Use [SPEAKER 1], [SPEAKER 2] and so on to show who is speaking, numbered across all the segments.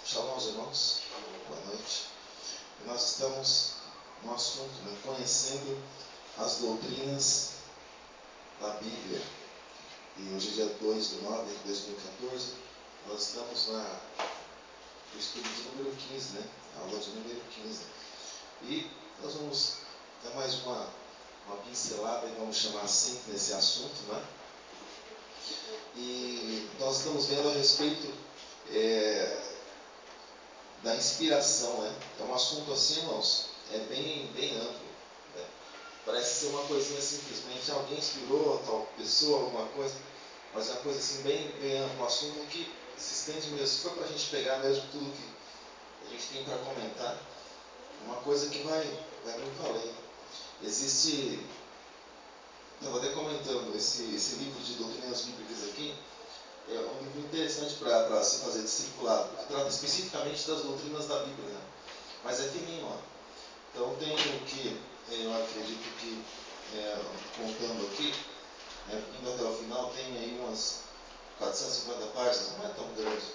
[SPEAKER 1] Shalom aos irmãos, boa noite. Nós estamos no assunto, conhecendo as doutrinas da Bíblia. E hoje é dia 2 de 9 de 2014. Nós estamos no estudo de número 15, aula de número 15. E nós vamos dar mais uma pincelada, vamos chamar assim, nesse assunto, E nós estamos vendo a respeito da inspiração, É um assunto assim, irmãos, bem amplo, Parece ser uma coisinha simplesmente, alguém inspirou tal pessoa, alguma coisa, mas é uma coisa assim bem ampla, um assunto que se estende mesmo. Se for para a gente pegar mesmo tudo que a gente tem para comentar, uma coisa que vai muito além. Existe, estava até comentando, esse livro de doutrinas bíblicas aqui, é um livro interessante para se fazer discipulado, que trata especificamente das doutrinas da Bíblia, mas é fininho, Então tem o que eu acredito que, contando aqui, indo até o final, tem aí umas 450 páginas, não é tão grande,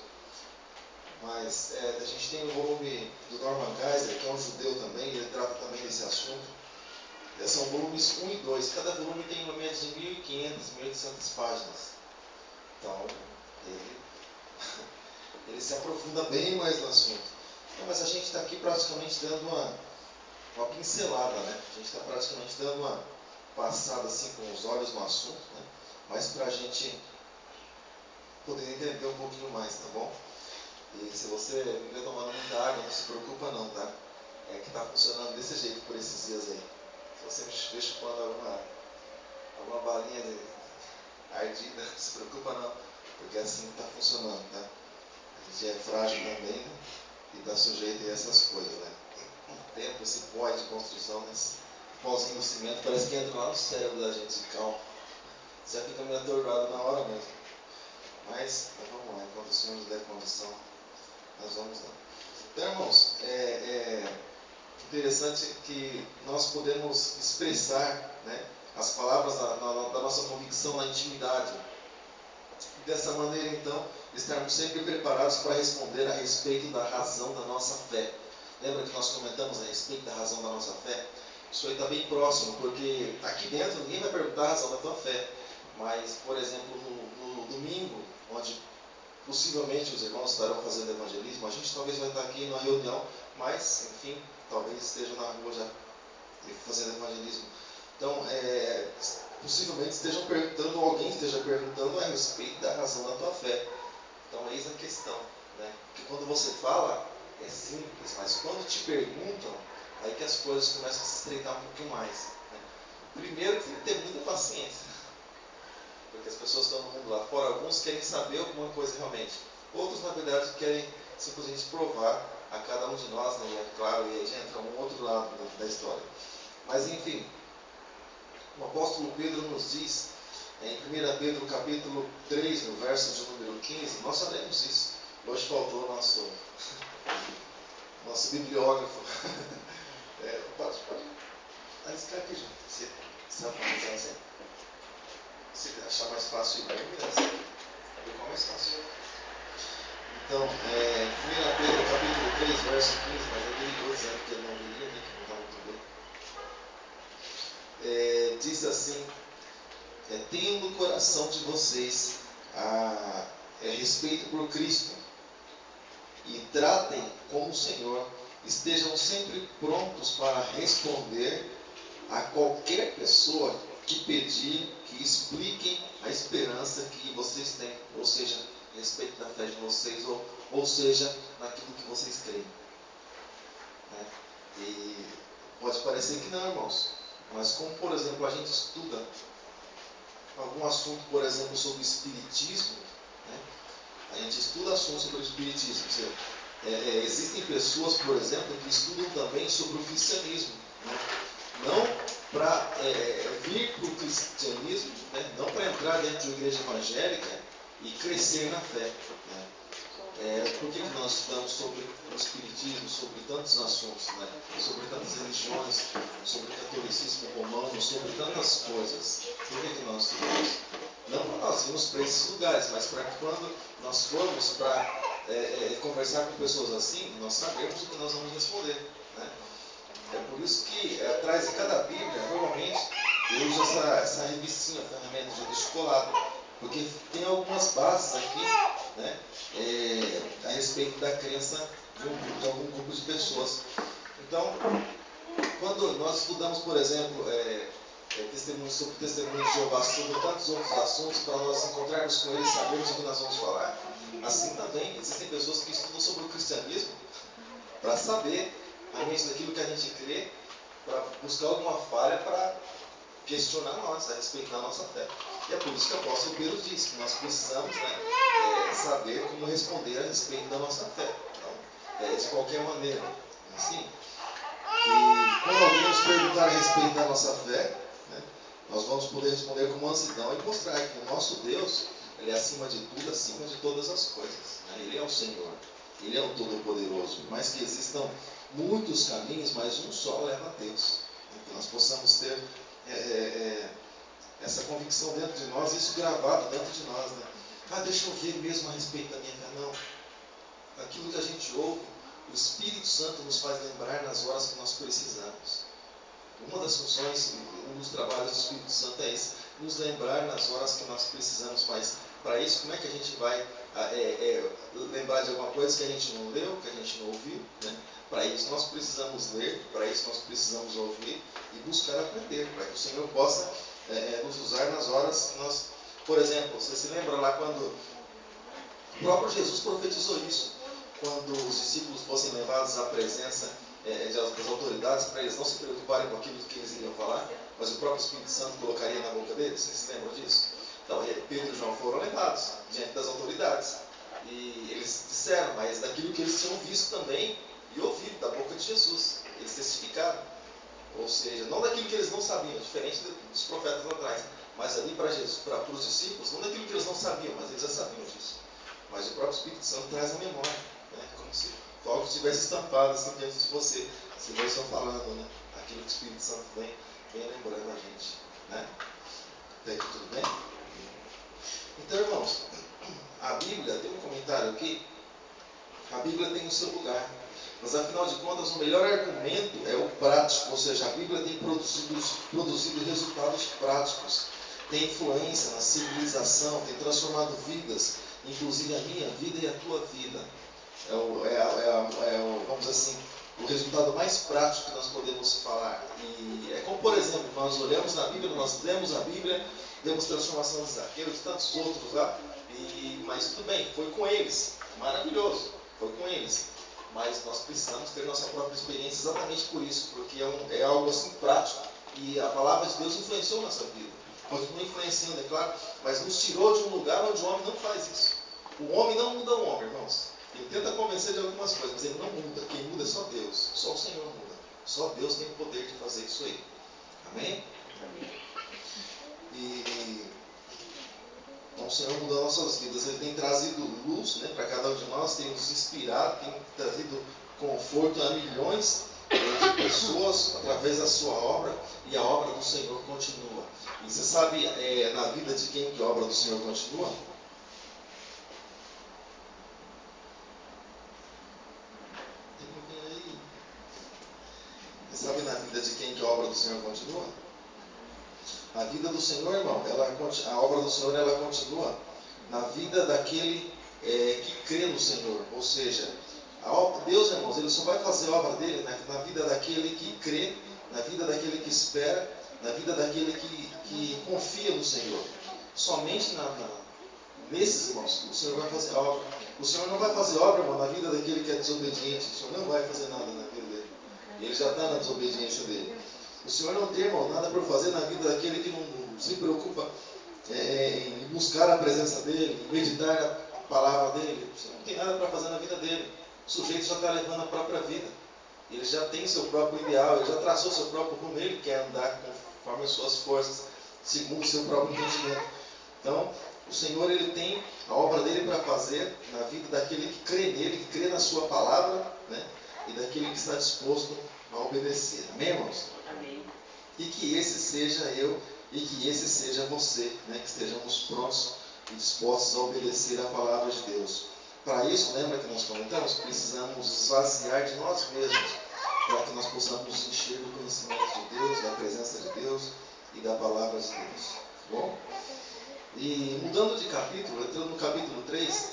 [SPEAKER 1] mas a gente tem o volume do Norman Geisler, que é um judeu também, ele trata também desse assunto. São volumes 1 e 2, cada volume tem uma média de 1.500, 1.800 páginas. Então, ele se aprofunda bem mais no assunto. Então, mas a gente está aqui praticamente dando uma pincelada, A gente está praticamente dando uma passada assim com os olhos no assunto, Mas para a gente poder entender um pouquinho mais, tá bom? E se você viver tomando muita água, não se preocupa não, tá? É que está funcionando desse jeito por esses dias aí. Se você estiver chupando alguma balinha ardida, não se preocupa não, porque é assim que está funcionando, tá? A gente é frágil também, E está sujeito a essas coisas, O tempo, esse pó de construção, esse pozinho do cimento, parece que entra lá no cérebro da gente de calma. Você fica meio atordoado na hora mesmo. Mas vamos lá, enquanto o Senhor nos der condição, nós vamos lá. Então, irmãos, é interessante que nós podemos expressar, as palavras da nossa convicção na intimidade. E dessa maneira, então, estarmos sempre preparados para responder a respeito da razão da nossa fé. Lembra que nós comentamos a respeito da razão da nossa fé? Isso aí está bem próximo, porque aqui dentro ninguém vai perguntar a razão da tua fé. Mas, por exemplo, no domingo, onde possivelmente os irmãos estarão fazendo evangelismo, a gente talvez vai estar aqui numa reunião, mas, enfim, talvez esteja na rua já fazendo evangelismo. Então, possivelmente estejam perguntando, ou alguém esteja perguntando a respeito da razão da tua fé. Então, eis a questão, Porque quando você fala, é simples, mas quando te perguntam, aí que as coisas começam a se estreitar um pouquinho mais. Primeiro, tem que ter muita paciência, porque as pessoas estão no mundo lá fora, alguns querem saber alguma coisa realmente, outros, na verdade, querem simplesmente provar a cada um de nós, E é claro, e aí já entra um outro lado da história. Mas, enfim, o apóstolo Pedro nos diz, em 1 Pedro capítulo 3, no verso de número 15, nós sabemos isso. Hoje faltou o nosso bibliógrafo. Pode arriscar aqui, gente. Se atualizar assim. Se achar mais fácil ir para mim, saber qual é mais fácil. Então, 1 Pedro capítulo 3, verso 15, mas eu dei 2 anos que ele não lia, que não está muito bem. Diz assim: tenham no coração de vocês a respeito por Cristo e tratem como o Senhor, estejam sempre prontos para responder a qualquer pessoa que pedir, que expliquem a esperança que vocês têm, ou seja, a respeito da fé de vocês, ou seja, naquilo que vocês creem. E pode parecer que não, irmãos, mas como, por exemplo, a gente estuda algum assunto, por exemplo, sobre o espiritismo, a gente estuda assuntos sobre o espiritismo. Existem pessoas, por exemplo, que estudam também sobre o cristianismo, não para vir para o cristianismo, não para entrar dentro de uma igreja evangélica e crescer na fé. Por que nós estudamos sobre o espiritismo, sobre tantos assuntos, sobre tantas religiões, sobre o catolicismo romano, sobre tantas coisas? Por que nós estudamos? Não para nós irmos para esses lugares, mas para que quando nós formos para conversar com pessoas assim, nós sabemos o que nós vamos responder, né? É por isso que atrás de cada Bíblia, normalmente, eu uso essa revistinha, ferramenta de descolado, porque tem algumas bases aqui, né, a respeito da crença de algum grupo de pessoas. Então, quando nós estudamos, por exemplo, testemunhos sobre testemunhos de Jeová, sobre tantos outros assuntos, para nós encontrarmos com eles, sabermos o que nós vamos falar, assim também existem pessoas que estudam sobre o cristianismo para saber realmente daquilo que a gente crê, para buscar alguma falha para questionar nós a respeito da nossa fé. E é por isso que o apóstolo Pedro diz que nós precisamos, né, saber como responder a respeito da nossa fé. Então, de qualquer maneira, assim. E quando alguém nos perguntar a respeito da nossa fé, né, nós vamos poder responder com mansidão e mostrar que o nosso Deus, Ele é acima de tudo, acima de todas as coisas. Né? Ele é o Senhor, Ele é o Todo-Poderoso. Por mais que existam muitos caminhos, mas um só leva a Deus. Que nós possamos ter essa convicção dentro de nós, isso gravado dentro de nós, né? Deixa eu ver mesmo a respeito da minha fé. Não. Aquilo que a gente ouve, o Espírito Santo nos faz lembrar nas horas que nós precisamos. Uma das funções, um dos trabalhos do Espírito Santo é esse, nos lembrar nas horas que nós precisamos. Mas para isso, como é que a gente vai lembrar de alguma coisa que a gente não leu, que a gente não ouviu, né? Para isso nós precisamos ler, para isso nós precisamos ouvir e buscar aprender, para que o Senhor possa nos usar nas horas que nós... Por exemplo, você se lembra lá quando o próprio Jesus profetizou isso, quando os discípulos fossem levados à presença das autoridades, para eles não se preocuparem com aquilo que eles iriam falar, mas o próprio Espírito Santo colocaria na boca deles. Vocês se lembram disso? Então, Pedro e João foram levados diante das autoridades, e eles disseram, mas daquilo que eles tinham visto também e ouvido da boca de Jesus, eles testificaram. Ou seja, não daquilo que eles não sabiam, diferente dos profetas lá atrás, mas ali para os discípulos, não daquilo que eles não sabiam, mas eles já sabiam disso. Mas o próprio Espírito Santo traz a memória, né? Como se algo estivesse estampado assim diante de você, se você só falando, né? Aquilo que o Espírito Santo vem lembrando a gente, né? Até aqui tudo bem? Então, irmãos, a Bíblia, tem um comentário aqui, a Bíblia tem o seu lugar, mas afinal de contas o melhor argumento é o prático, ou seja, a Bíblia tem produzido resultados práticos, tem influência na civilização, tem transformado vidas, inclusive a minha vida e a tua vida. Vamos dizer assim, o resultado mais prático que nós podemos falar. E é como, por exemplo, nós olhamos na Bíblia, nós lemos a Bíblia, vemos transformação de Zaqueu e de tantos outros lá, mas tudo bem, foi com eles, maravilhoso, foi com eles. Mas nós precisamos ter nossa própria experiência exatamente por isso, porque é algo assim prático, e a palavra de Deus influenciou nossa vida. Continua influenciando, é claro, mas nos tirou de um lugar onde o homem não faz isso. O homem não muda o homem, irmãos. Ele tenta convencer de algumas coisas, mas ele não muda. Quem muda é só Deus. Só o Senhor muda. Só Deus tem o poder de fazer isso aí. Amém? Então o Senhor mudou nossas vidas. Ele tem trazido luz, né, para cada um de nós, tem nos inspirado, tem trazido conforto a milhões de pessoas através da sua obra, e a obra do Senhor continua. E você sabe na vida de quem que a obra do Senhor continua? Você sabe na vida de quem que a obra do Senhor continua? A vida do Senhor, irmão, a obra do Senhor, ela continua na vida daquele que crê no Senhor. Ou seja, Deus, irmãos, Ele só vai fazer a obra dele na vida daquele que crê, na vida daquele que espera, na vida daquele que confia no Senhor. Somente nesses, irmãos, o Senhor vai fazer a obra. O Senhor não vai fazer obra, irmão, na vida daquele que é desobediente. O Senhor não vai fazer nada na vida dele. Ele já está na desobediência dele. O Senhor não tem, irmão, nada para fazer na vida daquele que não se preocupa em buscar a presença dele, em meditar a palavra dele. O Senhor não tem nada para fazer na vida dele. O sujeito já está levando a própria vida. Ele já tem seu próprio ideal, ele já traçou seu próprio rumo, ele quer andar conforme as suas forças, segundo o seu próprio entendimento. Então, o Senhor, Ele tem a obra dele para fazer na vida daquele que crê nele, que crê na sua palavra, né? E daquele que está disposto a obedecer. Amém, irmãos?
[SPEAKER 2] Amém.
[SPEAKER 1] E que esse seja eu e que esse seja você, né? Que estejamos prontos e dispostos a obedecer a palavra de Deus. para isso, lembra que nós comentamos, precisamos esvaziar de nós mesmos, para que nós possamos encher do conhecimento de Deus, da presença de Deus e da palavra de Deus. Bom? E mudando de capítulo, entrando no capítulo 3,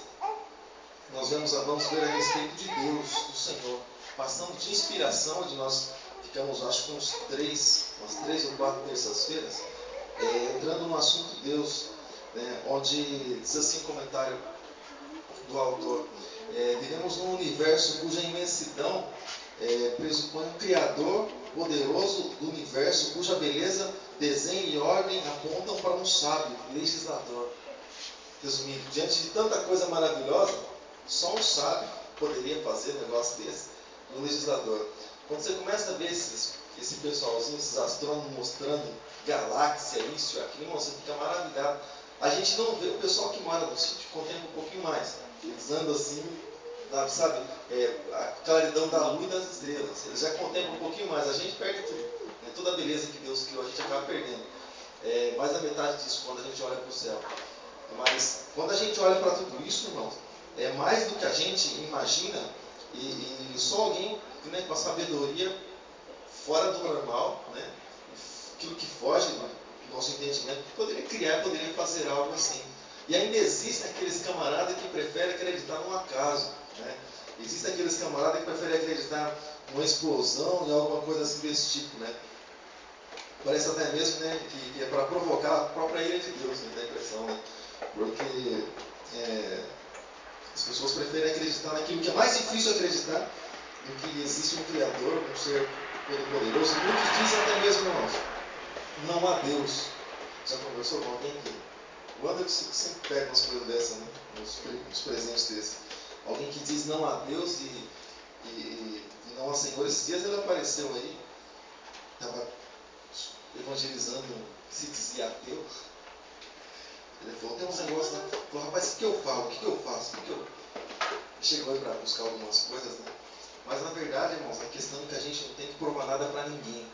[SPEAKER 1] nós vamos ver a respeito de Deus, do Senhor, passando de inspiração, onde nós ficamos, acho que umas 3 ou 4 terças-feiras, entrando no assunto de Deus, né, onde diz assim o comentário do autor: vivemos num universo cuja imensidão pressupõe um Criador poderoso do universo, cuja beleza, desenho e ordem apontam para um sábio legislador. Resumindo, diante de tanta coisa maravilhosa, só um sábio poderia fazer um negócio desse, um legislador. Quando você começa a ver esse pessoalzinho, esses astrônomos mostrando galáxia, isso e aquilo, você fica maravilhado. A gente não vê o pessoal que mora no sítio, contempla um pouquinho mais. Eles andam assim, sabe, a claridão da lua e das estrelas. Eles já contemplam um pouquinho mais. A gente perde tudo. Né? Toda a beleza que Deus criou, a gente acaba perdendo. Mais da metade disso quando a gente olha para o céu. Mas quando a gente olha para tudo isso, irmãos, é mais do que a gente imagina, e só alguém, né, com a sabedoria fora do normal, né, aquilo que foge do nosso entendimento, poderia criar, poderia fazer algo assim. E ainda existem aqueles camaradas que preferem acreditar num acaso. Né? Existem aqueles camaradas que preferem acreditar numa explosão, em alguma coisa assim desse tipo. Né? Parece até mesmo, né, que é para provocar a própria ira de Deus, né, dá a impressão. Né? Porque as pessoas preferem acreditar naquilo que é mais difícil acreditar, do que existe um Criador, um ser todo-poderoso. Muitos dizem até mesmo, irmãos, não há Deus. Já conversou com alguém que... O Anderson sempre pega umas coisas dessas, né? Uns presentes desses. Alguém que diz não há Deus e não há Senhor. Esses dias ele apareceu aí, estava evangelizando, se dizia ateu. Ele falou, tem uns negócios, né? Ele falou, rapaz, o que eu falo? O que eu faço? Chegou aí para buscar algumas coisas, né? Mas na verdade, irmãos, a questão é que a gente não tem que provar nada para ninguém.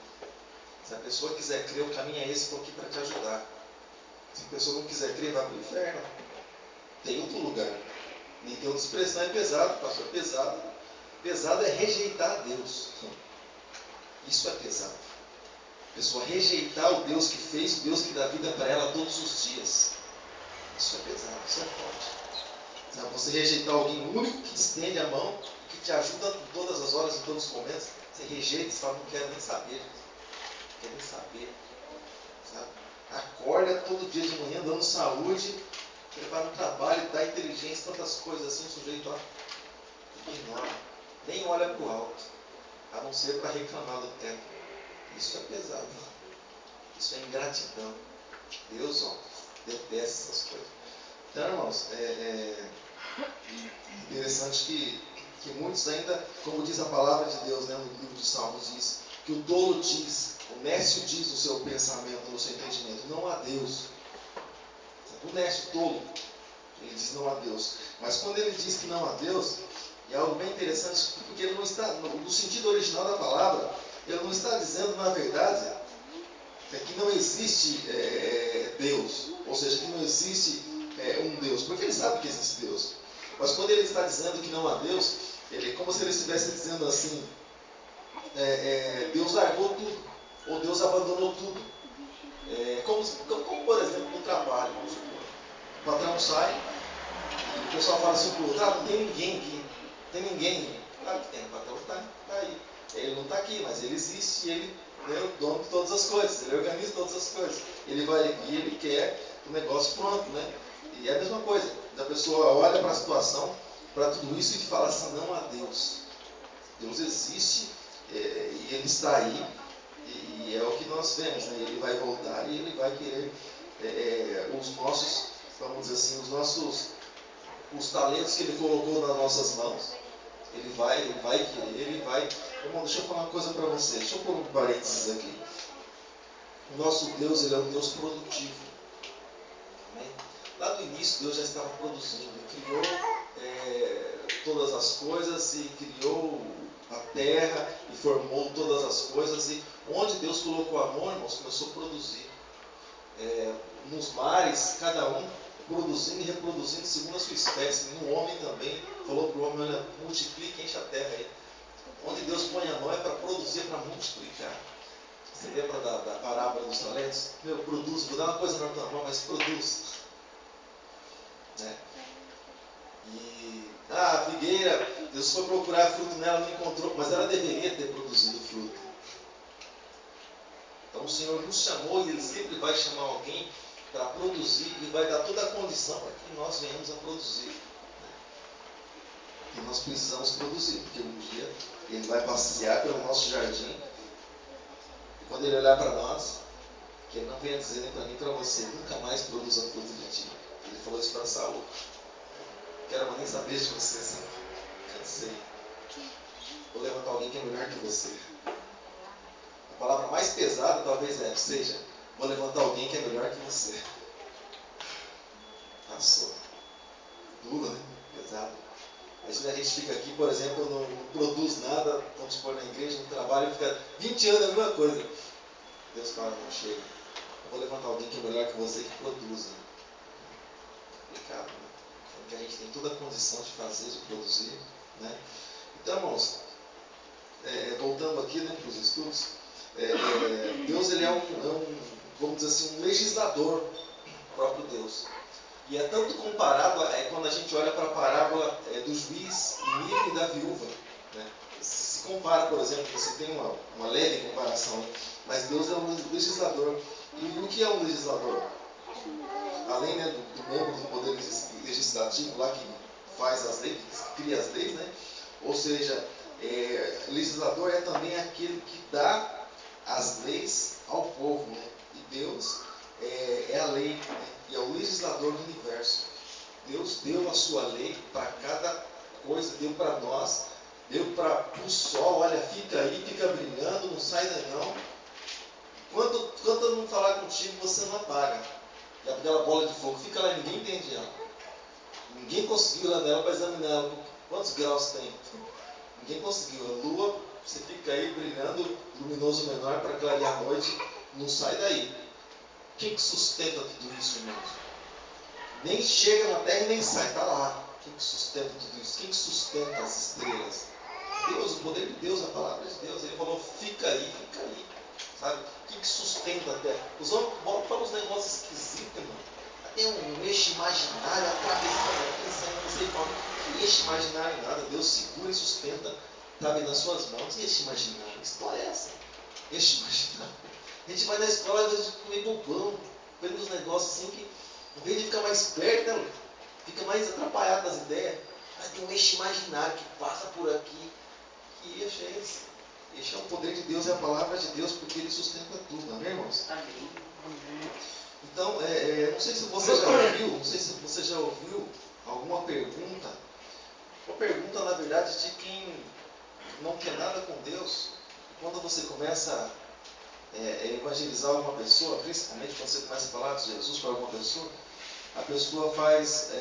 [SPEAKER 1] Se a pessoa quiser crer, o caminho é esse, estou aqui para te ajudar. Se a pessoa não quiser crer, vai para o inferno. Tem outro lugar. Nem tem outra expressão, é pesado, pastor. Pesado. Pesado é rejeitar a Deus. Isso é pesado. A pessoa rejeitar o Deus que fez, o Deus que dá vida para ela todos os dias. Isso é pesado, isso é forte. Sabe, você rejeitar alguém único que te estende a mão, que te ajuda em todas as horas, em todos os momentos, você rejeita e fala, não quero nem saber. Não quero nem saber. Sabe? Acorda todo dia de manhã dando saúde, prepara um trabalho, dá inteligência, tantas coisas assim, o sujeito ignora, nem olha para o alto, a não ser para reclamar do tempo. Isso é pesado, isso é ingratidão. Deus, detesta essas coisas. Então, irmãos, é interessante que muitos ainda, como diz a palavra de Deus, né, no livro de Salmos, diz que o tolo diz, o nécio diz no seu pensamento, no seu entendimento, não há Deus. O nécio, tolo, ele diz não há Deus. Mas quando ele diz que não há Deus, é algo bem interessante, porque ele não está, no sentido original da palavra, ele não está dizendo, na verdade, que não existe Deus, ou seja, que não existe um Deus, porque ele sabe que existe Deus. Mas quando ele está dizendo que não há Deus, ele é como se ele estivesse dizendo assim, Deus largou tudo, ou Deus abandonou tudo. Como por exemplo, no trabalho. O patrão sai e o pessoal fala assim, não tem ninguém aqui, tem ninguém. Claro que tem, o patrão está aí. Ele não está aqui, mas ele existe e ele é o dono de todas as coisas, ele organiza todas as coisas. Ele vai e ele quer o negócio pronto, né? E é a mesma coisa, a pessoa olha para a situação, para tudo isso e fala assim, não há Deus. Deus existe e Ele está aí, e é o que nós vemos, né? Ele vai voltar e Ele vai querer os nossos, vamos dizer assim, os talentos que Ele colocou nas nossas mãos. Ele vai querer, Ele vai... Irmão, deixa eu falar uma coisa para vocês, deixa eu pôr um parênteses aqui. O nosso Deus, Ele é um Deus produtivo. Amém? Lá no início, Deus já estava produzindo, Ele criou todas as coisas e criou a terra e formou todas as coisas, e onde Deus colocou a mão, irmãos, começou a produzir. Nos mares, cada um produzindo e reproduzindo segundo a sua espécie. No homem também, falou para o homem, olha, multiplique e enche a terra aí. Onde Deus põe a mão é para produzir, para multiplicar. Você lembra da parábola dos talentos? Meu, produz, vou dar uma coisa na tua mão, mas produz. Né? E a figueira, Deus foi procurar fruto nela, não encontrou, mas ela deveria ter produzido fruto. Então o Senhor nos chamou e Ele sempre vai chamar alguém para produzir e vai dar toda a condição para que nós venhamos a produzir. E nós precisamos produzir, porque um dia Ele vai passear pelo nosso jardim e quando Ele olhar para nós, que Ele não venha dizer nem para mim, para você, nunca mais produza fruto de ti. Ele falou isso para Saul. Quero mais nem saber de você, assim. Cansei. Vou levantar alguém que é melhor que você. A palavra mais pesada talvez seja, vou levantar alguém que é melhor que você. Passou. Duro, né? Pesado. Aí a gente fica aqui, por exemplo, não produz nada, vamos supor, na igreja, no trabalho, fica 20 anos a mesma coisa. Deus fala, não chega. Eu vou levantar alguém que é melhor que você que produza. Complicado, né? Porque a gente tem toda a condição de fazer, de produzir. Né? Então, irmãos, voltando aqui, né, para os estudos, Deus ele é vamos dizer assim, um legislador, o próprio Deus. E é tanto comparado, quando a gente olha para a parábola do juiz inico e da viúva. Né? Se compara, por exemplo, você tem uma leve comparação, né? Mas Deus é um legislador. E o que é um legislador? Além, né, do membro do poder legislativo lá que faz as leis, que cria as leis, né? Ou seja, legislador é também aquele que dá as leis ao povo, né? E Deus é a lei, né? E é o legislador do universo. Deus deu a sua lei para cada coisa, deu para nós, deu para o sol, olha, fica aí, fica brilhando, não sai daí não. Quando todo mundo falar contigo, você não apaga. E aquela bola de fogo fica lá, ninguém entende ela. Ninguém conseguiu lá nela para examinar ela. Quantos graus tem? Ninguém conseguiu. A lua, você fica aí brilhando, luminoso menor para clarear a noite, não sai daí. Quem que sustenta tudo isso, irmãos? Nem chega na terra e nem sai, está lá. Quem que sustenta tudo isso? Quem que sustenta as estrelas? Deus, o poder de Deus, a palavra de Deus. Ele falou, fica aí, sabe? Quem que sustenta a terra? Os homens botam uns negócios esquisitos, irmão. Tem um eixo imaginário atravessando, pensando, não sei qual. Que eixo imaginário nada. Deus segura e sustenta, sabe, nas suas mãos. E eixo imaginário? Que história é essa? Eixo imaginário. A gente vai na escola, às vezes, comer bobão, vendo uns negócios assim que, em vez de ficar mais perto, né, fica mais atrapalhado nas ideias. Mas tem um eixo imaginário que passa por aqui. Que eixo é esse? Eixo é o poder de Deus, é a palavra de Deus, porque Ele sustenta tudo, não é, irmãos? Amém. Então, não sei se você já ouviu alguma pergunta. Uma pergunta, na verdade, de quem não quer nada com Deus. Quando você começa evangelizar alguma pessoa, principalmente quando você começa a falar de Jesus para alguma pessoa, a pessoa faz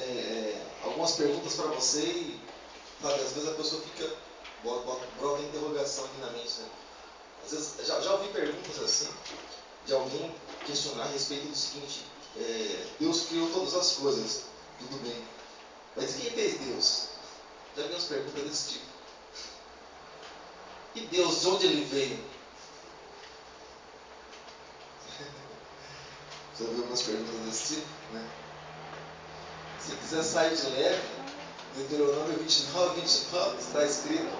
[SPEAKER 1] algumas perguntas para você e, sabe, às vezes a pessoa fica, brota interrogação aqui na mente, né? Às vezes, já ouvi perguntas assim, de alguém questionar a respeito do seguinte, Deus criou todas as coisas, tudo bem, mas quem fez Deus? Já vi umas perguntas desse tipo. E Deus, de onde Ele veio? Já ouviu algumas perguntas desse tipo, né? Se quiser sair de leve, no Deuteronômio 29 está escrito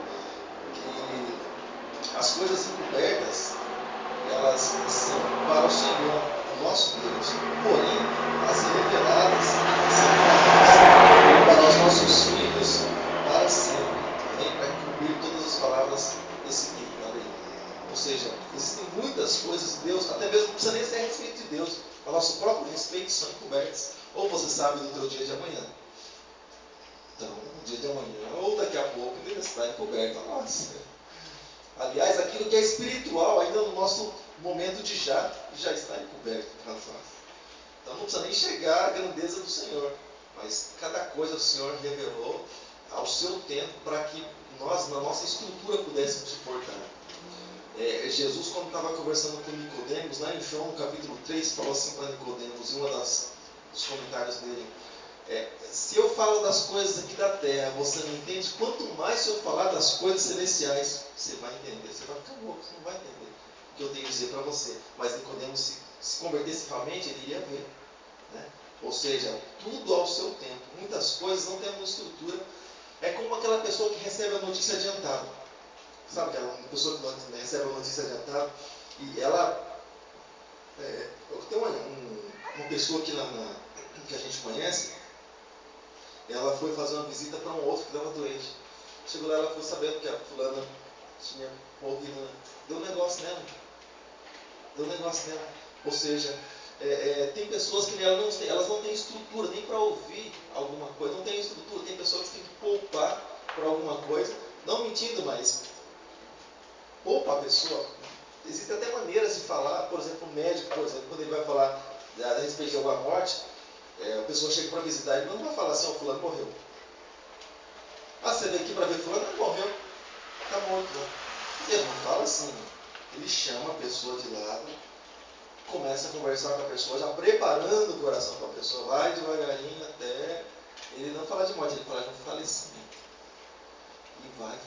[SPEAKER 1] que as coisas encobertas, elas são para o Senhor, o nosso Deus. Porém, as reveladas são para os nossos filhos para sempre. Vem para cumprir todas as palavras desse livro da lei. Ou seja, existem muitas coisas de Deus, até mesmo não precisa nem ser a respeito de Deus, a nosso próprio respeito, são encobertas. Ou você sabe do teu dia de amanhã. Então, no dia de amanhã, ou daqui a pouco, ele está encoberto a nós. Aliás, aquilo que é espiritual, ainda no nosso momento de já está encoberto para nós. Então, não precisa nem chegar à grandeza do Senhor. Mas cada coisa o Senhor revelou ao seu tempo para que nós, na nossa estrutura, pudéssemos suportar. Jesus, quando estava conversando com Nicodemos, lá em João, no capítulo 3, falou assim para Nicodemos, e uma das dos comentários dele. Se eu falo das coisas aqui da terra, você não entende? Quanto mais se eu falar das coisas celestiais, você vai entender. Você vai ficar louco, você não vai entender o que eu tenho a dizer para você. Mas Nicodemo, se convertesse realmente, ele iria ver. Né? Ou seja, tudo ao seu tempo. Muitas coisas não têm uma estrutura. É como aquela pessoa que recebe a notícia adiantada. Sabe aquela pessoa que recebe a notícia adiantada e ela... tem uma pessoa aqui que a gente conhece. Ela foi fazer uma visita para um outro que estava doente. Chegou lá, ela ficou sabendo que a fulana tinha morrido. Né? Deu um negócio nela. Ou seja, tem pessoas que elas não têm estrutura nem para ouvir alguma coisa. Não tem estrutura. Tem pessoas que têm que poupar para alguma coisa. Não mentindo, mas poupa a pessoa. Existem até maneiras de falar. Por exemplo, o médico, quando ele vai falar a respeito de alguma morte, a pessoa chega para visitar, ele não vai falar assim, fulano morreu. Você veio aqui para ver fulano? Não, morreu. Está morto. Né? Ele não fala assim. Ele chama a pessoa de lado, começa a conversar com a pessoa, já preparando o coração para a pessoa, vai devagarinho até... Ele não fala de morte, ele fala de um falecimento. E vai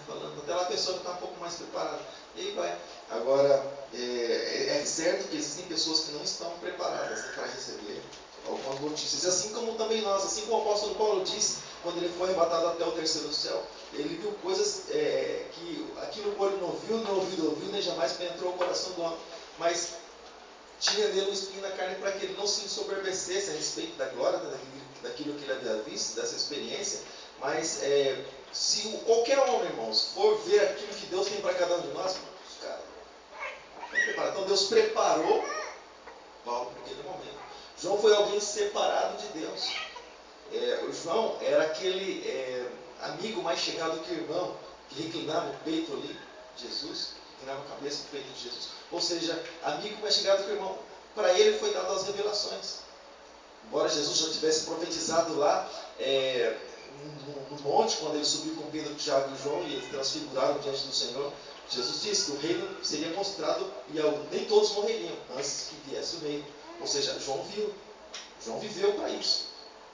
[SPEAKER 1] falando, até a pessoa está um pouco mais preparada. E aí vai. Agora, é certo que existem pessoas que não estão preparadas para receber algumas notícias. E assim como também nós, assim como o apóstolo Paulo disse, quando ele foi arrebatado até o terceiro céu, ele viu coisas que aquilo que o olho não viu, nem o ouvido ouviu, nem jamais penetrou o coração do homem. Mas tinha nele um espinho na carne para que ele não se ensoberbecesse a respeito da glória, daquilo que ele havia visto, dessa experiência. Mas se qualquer homem, irmãos, for ver aquilo que Deus tem para cada um de nós, cara, então Deus preparou Paulo para aquele momento. João foi alguém separado de Deus. O João era aquele amigo mais chegado que o irmão, que reclinava o peito ali de Jesus, reclinava a cabeça no peito de Jesus. Ou seja, amigo mais chegado que o irmão. Para ele foi dado as revelações. Embora Jesus já tivesse profetizado lá no monte, quando ele subiu com Pedro, Tiago e João, e eles transfiguraram diante do Senhor, Jesus disse que o reino seria mostrado e nem todos morreriam antes que viesse o reino. Ou seja, João viu. João viveu para isso.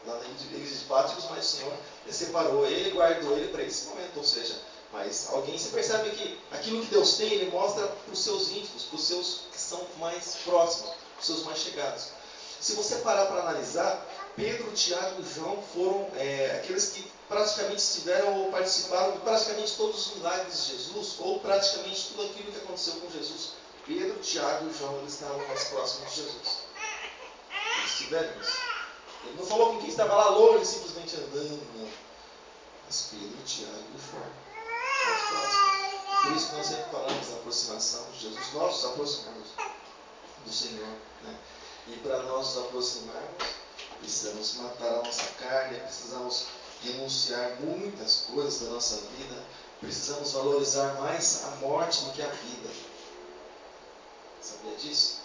[SPEAKER 1] Lá na ilha de Patmos, mas o Senhor separou ele e guardou ele para esse momento. Ou seja, mas alguém se percebe que aquilo que Deus tem, Ele mostra para os seus íntimos, para os seus que são mais próximos, para os seus mais chegados. Se você parar para analisar, Pedro, Tiago e João foram aqueles que praticamente estiveram ou participaram de praticamente todos os milagres de Jesus, ou praticamente tudo aquilo que aconteceu com Jesus. Pedro, Tiago e João, eles estavam mais próximos de Jesus. Eles tiveram isso. Ele não falou com quem estava lá longe, simplesmente andando, não. Mas Pedro, Tiago e João, mais próximos. Por isso que nós sempre falamos da aproximação de Jesus. Nós nos aproximamos do Senhor. Né? E para nós nos aproximarmos, precisamos matar a nossa carne, precisamos renunciar muitas coisas da nossa vida, precisamos valorizar mais a morte do que a vida. Sabia disso?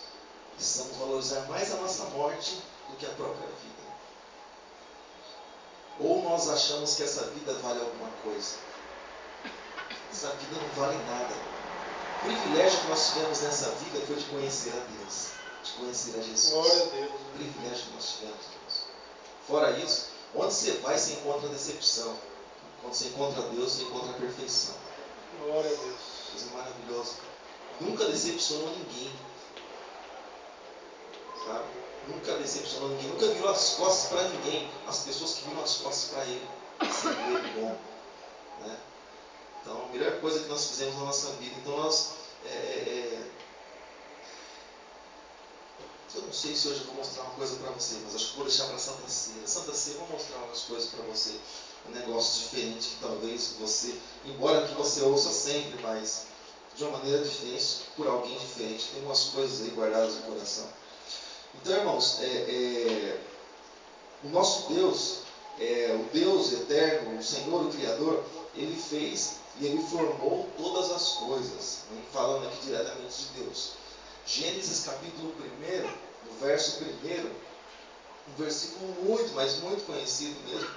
[SPEAKER 1] Precisamos valorizar mais a nossa morte do que a própria vida. Ou nós achamos que essa vida vale alguma coisa. Essa vida não vale nada. O privilégio que nós tivemos nessa vida foi de conhecer a Deus, de conhecer a Jesus.
[SPEAKER 2] Glória a Deus.
[SPEAKER 1] O privilégio que nós tivemos. Fora isso, onde você vai, você encontra decepção. Quando você encontra Deus, você encontra a perfeição.
[SPEAKER 2] Glória a Deus.
[SPEAKER 1] Coisa maravilhosa. Nunca decepcionou ninguém. Sabe? Nunca decepcionou ninguém. Nunca virou as costas para ninguém. As pessoas que viram as costas para Ele. Isso é muito bom. Né? Então, a melhor coisa que nós fizemos na nossa vida. Então, nós... Eu não sei se hoje eu vou mostrar uma coisa para você, mas acho que vou deixar para Santa Ceia. Santa Ceia eu vou mostrar umas coisas para você. Um negócio diferente que talvez você, embora que você ouça sempre, mas de uma maneira diferente, por alguém diferente. Tem umas coisas aí guardadas no coração. Então, irmãos, o nosso Deus, o Deus eterno, o Senhor, o Criador, Ele fez e Ele formou todas as coisas. Né? Falando aqui diretamente de Deus. Gênesis capítulo 1, no verso 1, um versículo muito, mas muito conhecido mesmo,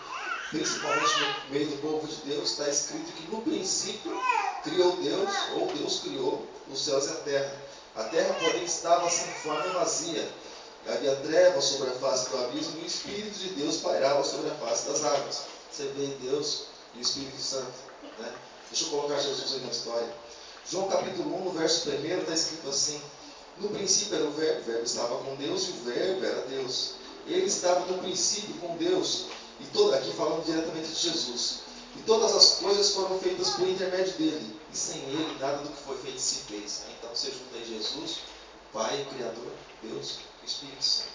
[SPEAKER 1] principalmente no meio do povo de Deus, está escrito que no princípio criou Deus, ou Deus criou os céus e a terra. A terra, porém, estava sem forma e vazia, Havia trevas sobre a face do abismo e o Espírito de Deus pairava sobre a face das águas. Você vê Deus e o Espírito Santo. Né? Deixa eu colocar Jesus aí na história. João capítulo 1, no verso 1, está escrito assim: no princípio era o Verbo estava com Deus e o Verbo era Deus. Ele estava no princípio com Deus. E aqui falando diretamente de Jesus. E todas as coisas foram feitas por intermédio dele. E sem ele, nada do que foi feito se fez. Então você junta aí Jesus, Pai, Criador, Deus e Espírito Santo.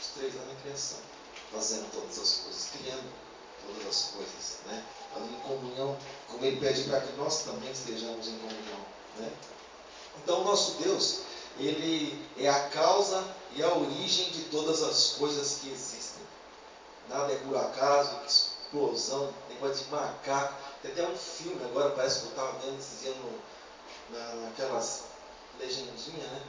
[SPEAKER 1] Os três lá na criação, fazendo todas as coisas, criando todas as coisas, né? Ali em comunhão, como ele pede para que nós também estejamos em comunhão, né? Então o nosso Deus, ele é a causa e a origem de todas as coisas que existem. Nada é por acaso, explosão, negócio de macaco. Tem até um filme agora, parece que eu estava vendo esses dias naquelas legendinhas, né?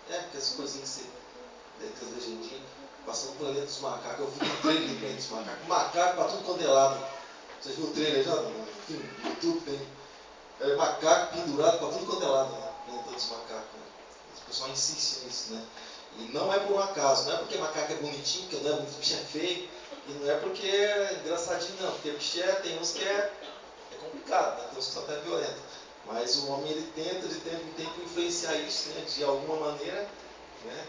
[SPEAKER 1] Aquelas coisinhas que você. Aquelas legendinhas, passando o planeta dos macacos. Eu vi um trailer do planeta dos macacos. Macaco para tudo quanto é lado. Vocês viram o trailer já? No YouTube tem. Macaco pendurado para tudo quanto é lado, né? Planeta dos macacos. Né? O pessoal insiste nisso, né? E não é por um acaso, não é porque macaco é bonitinho, porque não é bonito, o bicho é feio, e não é porque é engraçadinho, não, porque o bicho tem uns que é complicado, né? Tem uns que são até violentos. Mas o homem ele tenta de tempo em tempo influenciar isso, né? De alguma maneira, né?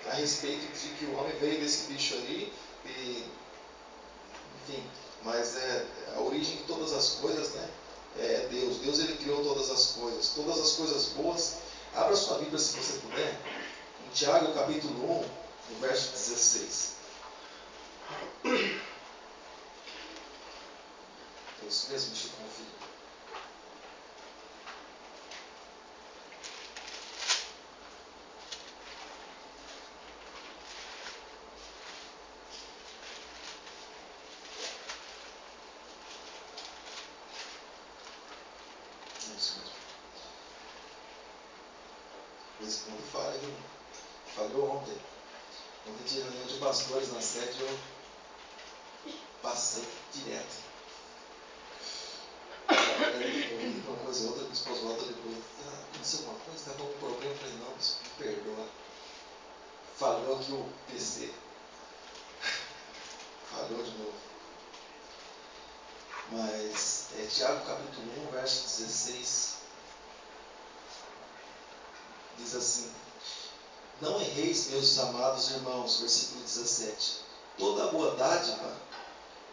[SPEAKER 1] A respeito de que o homem veio desse bicho ali, e, enfim, mas a origem de todas as coisas, né? É Deus. Deus ele criou todas as coisas boas. Abra sua Bíblia se você puder. Em Tiago, capítulo 1, no verso 16. É isso mesmo, deixa eu conferir. É isso mesmo. Esse ponto falha, viu? Falhou ontem. Ontem tinha reunião de pastores na sede, eu passei direto. Uma coisa ou outra, minha esposa volta depois. Aconteceu alguma coisa? Está com algum problema? Eu falei, não, me perdoa. Falhou aqui o PC. Falhou de novo. Mas, Tiago capítulo 1, verso 16. Diz assim: não erreis, meus amados irmãos, versículo 17. Toda boa dádiva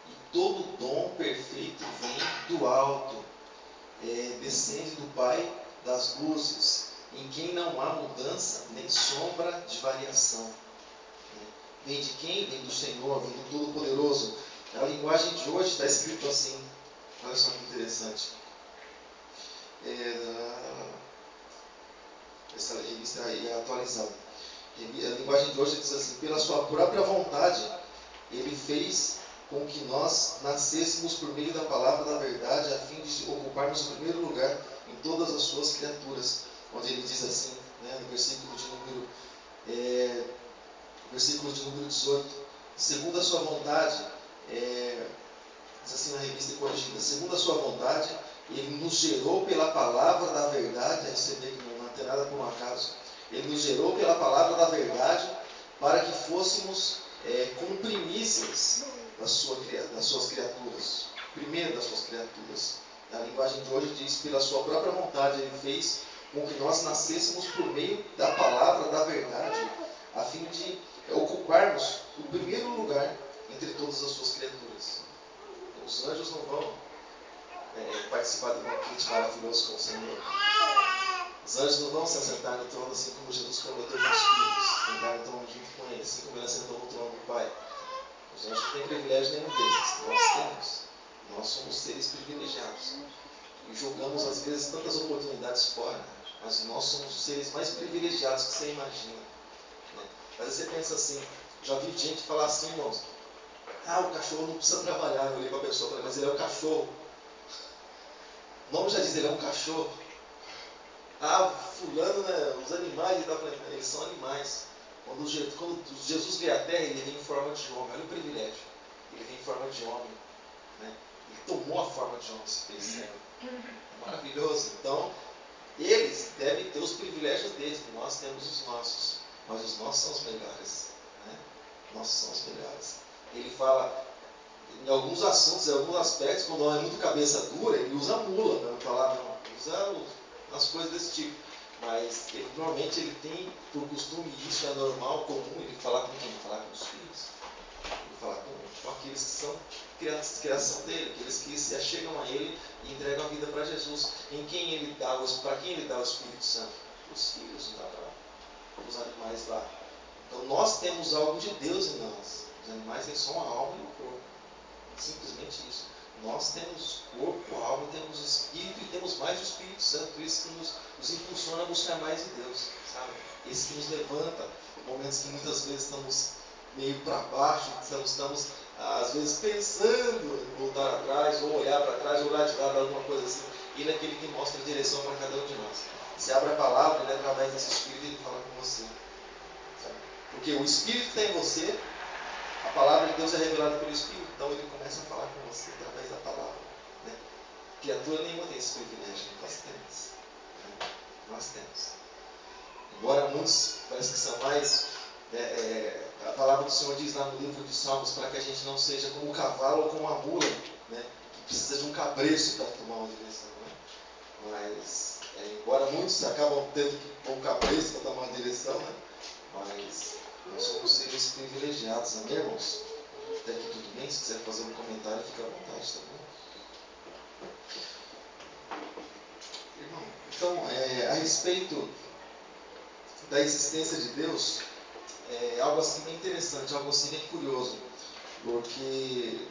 [SPEAKER 1] e todo dom perfeito vem do alto, descende do Pai das luzes, em quem não há mudança nem sombra de variação. Vem de quem? Vem do Senhor, vem do Todo-Poderoso. A linguagem de hoje está escrito assim, olha só que interessante. Essa revista aí é atualizada. A linguagem de hoje diz assim: pela sua própria vontade, ele fez com que nós nascêssemos por meio da palavra da verdade, a fim de ocuparmos o primeiro lugar em todas as suas criaturas. Onde ele diz assim, né, no versículo de número 18: segundo a sua vontade, diz assim na revista corrigida, segundo a sua vontade, ele nos gerou pela palavra da verdade. Aí você vê que não tem nada por um acaso. Ele nos gerou pela palavra da verdade, para que fôssemos como primícias das suas criaturas, primeiro das suas criaturas. A linguagem de hoje diz: pela sua própria vontade ele fez com que nós nascêssemos por meio da palavra da verdade, a fim de ocuparmos o primeiro lugar entre todas as suas criaturas. Os anjos não vão participar do banquete maravilhoso com o Senhor. Os anjos não vão se assentar no trono assim como Jesus prometeu para os filhos, sentar no trono junto com ele, assim como ele assentou no trono do Pai. Os anjos não têm privilégio nenhum desses. Nós temos. Nós somos seres privilegiados. E julgamos às vezes tantas oportunidades fora, mas nós somos os seres mais privilegiados que você imagina. Né? Às vezes você pensa assim, já vi gente falar assim, irmãos: o cachorro não precisa trabalhar. Eu olhei para a pessoa e falei: mas ele é um cachorro. O nome já diz, ele é um cachorro. Fulano, né, os animais, eles são animais. Quando Jesus veio à Terra, ele veio em forma de homem. Olha o privilégio. Ele veio em forma de homem. Né? Ele tomou a forma de homem, se fez servo. Maravilhoso. Então, eles devem ter os privilégios deles, nós temos os nossos. mas os nossos são os melhores. Né? Nossos são os melhores. Ele fala, em alguns assuntos, em alguns aspectos, quando é muito cabeça dura, ele usa mula, para não falar, não, usa as coisas desse tipo. Mas normalmente ele tem por costume, e isso é normal, comum, ele falar com quem? Falar com os filhos. Ele falar com aqueles que são criação dele, aqueles que se achegam a ele e entregam a vida para Jesus. Para quem ele dá o Espírito Santo? Os filhos, não dá para os animais lá. Então nós temos algo de Deus em nós. Os animais têm só uma alma e um corpo. Simplesmente isso. Nós temos corpo, alma, temos espírito e temos mais o Espírito Santo. Isso que nos impulsiona a buscar mais de Deus, sabe? Esse que nos levanta em momentos que muitas vezes estamos meio para baixo, estamos às vezes pensando em voltar atrás, ou olhar para trás, ou olhar de lado, alguma coisa assim. Ele é aquele que mostra a direção para cada um de nós. Você abre a palavra, ele através desse Espírito ele fala com você, sabe? Porque o Espírito está em você. A palavra de Deus é revelada pelo Espírito, então ele começa a falar com você através da palavra. Né? Criatura nenhuma tem esse privilégio, nós temos. Né? Nós temos. Embora muitos parece que são mais. A palavra do Senhor diz lá no livro de Salmos para que a gente não seja como um cavalo ou como uma mula, né? Que precisa de um cabresto para tomar uma direção. Né? Mas, embora muitos acabam tendo que pôr um cabresto para tomar uma direção, né? Mas nós somos seres privilegiados, amém, irmãos? Até aqui tudo bem? Se quiser fazer um comentário, fica à vontade, tá bom? Irmão, então, a respeito da existência de Deus, é algo assim bem interessante, algo assim bem curioso, porque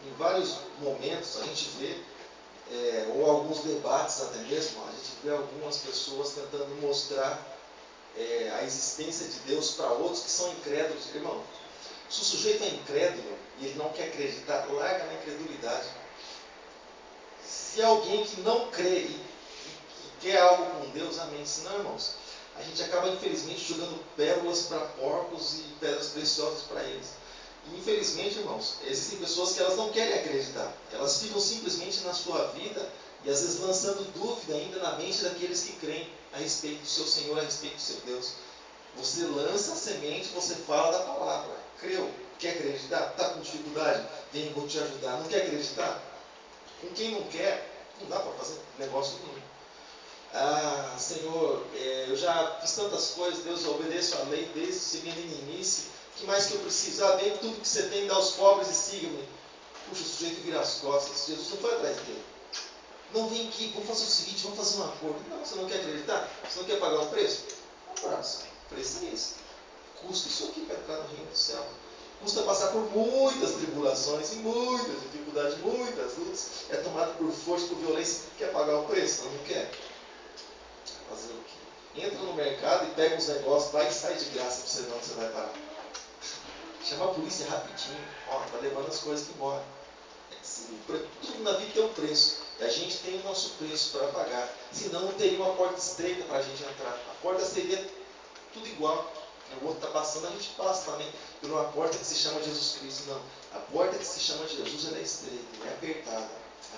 [SPEAKER 1] em vários momentos a gente vê, ou alguns debates até mesmo, a gente vê algumas pessoas tentando mostrar a existência de Deus para outros que são incrédulos. Irmão, se o sujeito é incrédulo e ele não quer acreditar, larga na incredulidade. Se é alguém que não crê e quer algo com Deus, amém. Se não, irmãos, a gente acaba infelizmente jogando pérolas para porcos e pedras preciosas para eles. E infelizmente, irmãos, existem pessoas que elas não querem acreditar. Elas ficam simplesmente na sua vida e às vezes lançando dúvida ainda na mente daqueles que creem a respeito do seu Senhor, a respeito do seu Deus. Você lança a semente, você fala da palavra. Creu? Quer acreditar? Está com dificuldade? Vem, vou te ajudar. Não quer acreditar? Com quem não quer, não dá para fazer negócio nenhum. Ah, Senhor, eu já fiz tantas coisas, Deus, eu obedeço a lei desde meninice. O que mais que eu preciso? Ah, vem tudo que você tem, dá aos pobres e siga-me. Puxa, o sujeito vira as costas. Jesus não foi atrás dele. Não, vem aqui, vamos fazer o seguinte, vamos fazer um acordo. Não, você não quer acreditar? Você não quer pagar um preço? Um abraço. O preço é esse. Custa isso aqui para entrar no reino do céu. Custa passar por muitas tribulações e muitas dificuldades, muitas lutas. É tomado por força, por violência. Quer pagar o preço? Não quer. Fazer o quê? Entra no mercado e pega uns negócios, vai e sai de graça para você ver onde você vai parar. Chama a polícia rapidinho. Ó, tá levando as coisas embora. Tudo na vida tem um preço. E a gente tem o nosso preço para pagar. Senão não teria uma porta estreita para a gente entrar. A porta seria tudo igual. O outro está passando, a gente passa também por uma porta que se chama Jesus Cristo. Não. A porta que se chama Jesus ela é estreita, é apertada.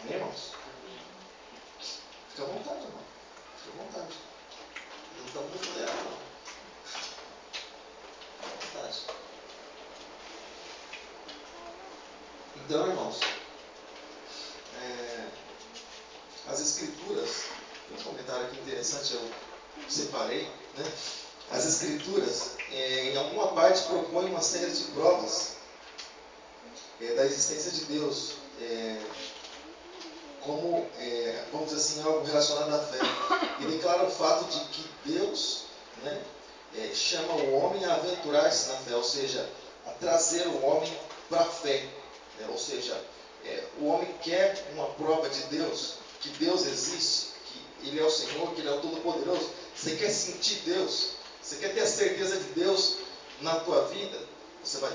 [SPEAKER 1] Amém, irmãos? Fica à vontade, irmão. Fica à vontade. Não estamos no funeral, não. Fica à vontade. Então, irmãos, as Escrituras, tem um comentário aqui interessante, eu separei, né? As Escrituras, em alguma parte, propõem uma série de provas da existência de Deus, como, vamos dizer assim, algo relacionado à fé. E declara o fato de que Deus, né, chama o homem a aventurar-se na fé, ou seja, a trazer o homem para a fé. Ou seja, o homem quer uma prova de Deus, que Deus existe, que Ele é o Senhor, que Ele é o Todo-Poderoso. Você quer sentir Deus? Você quer ter a certeza de Deus na tua vida? Você vai,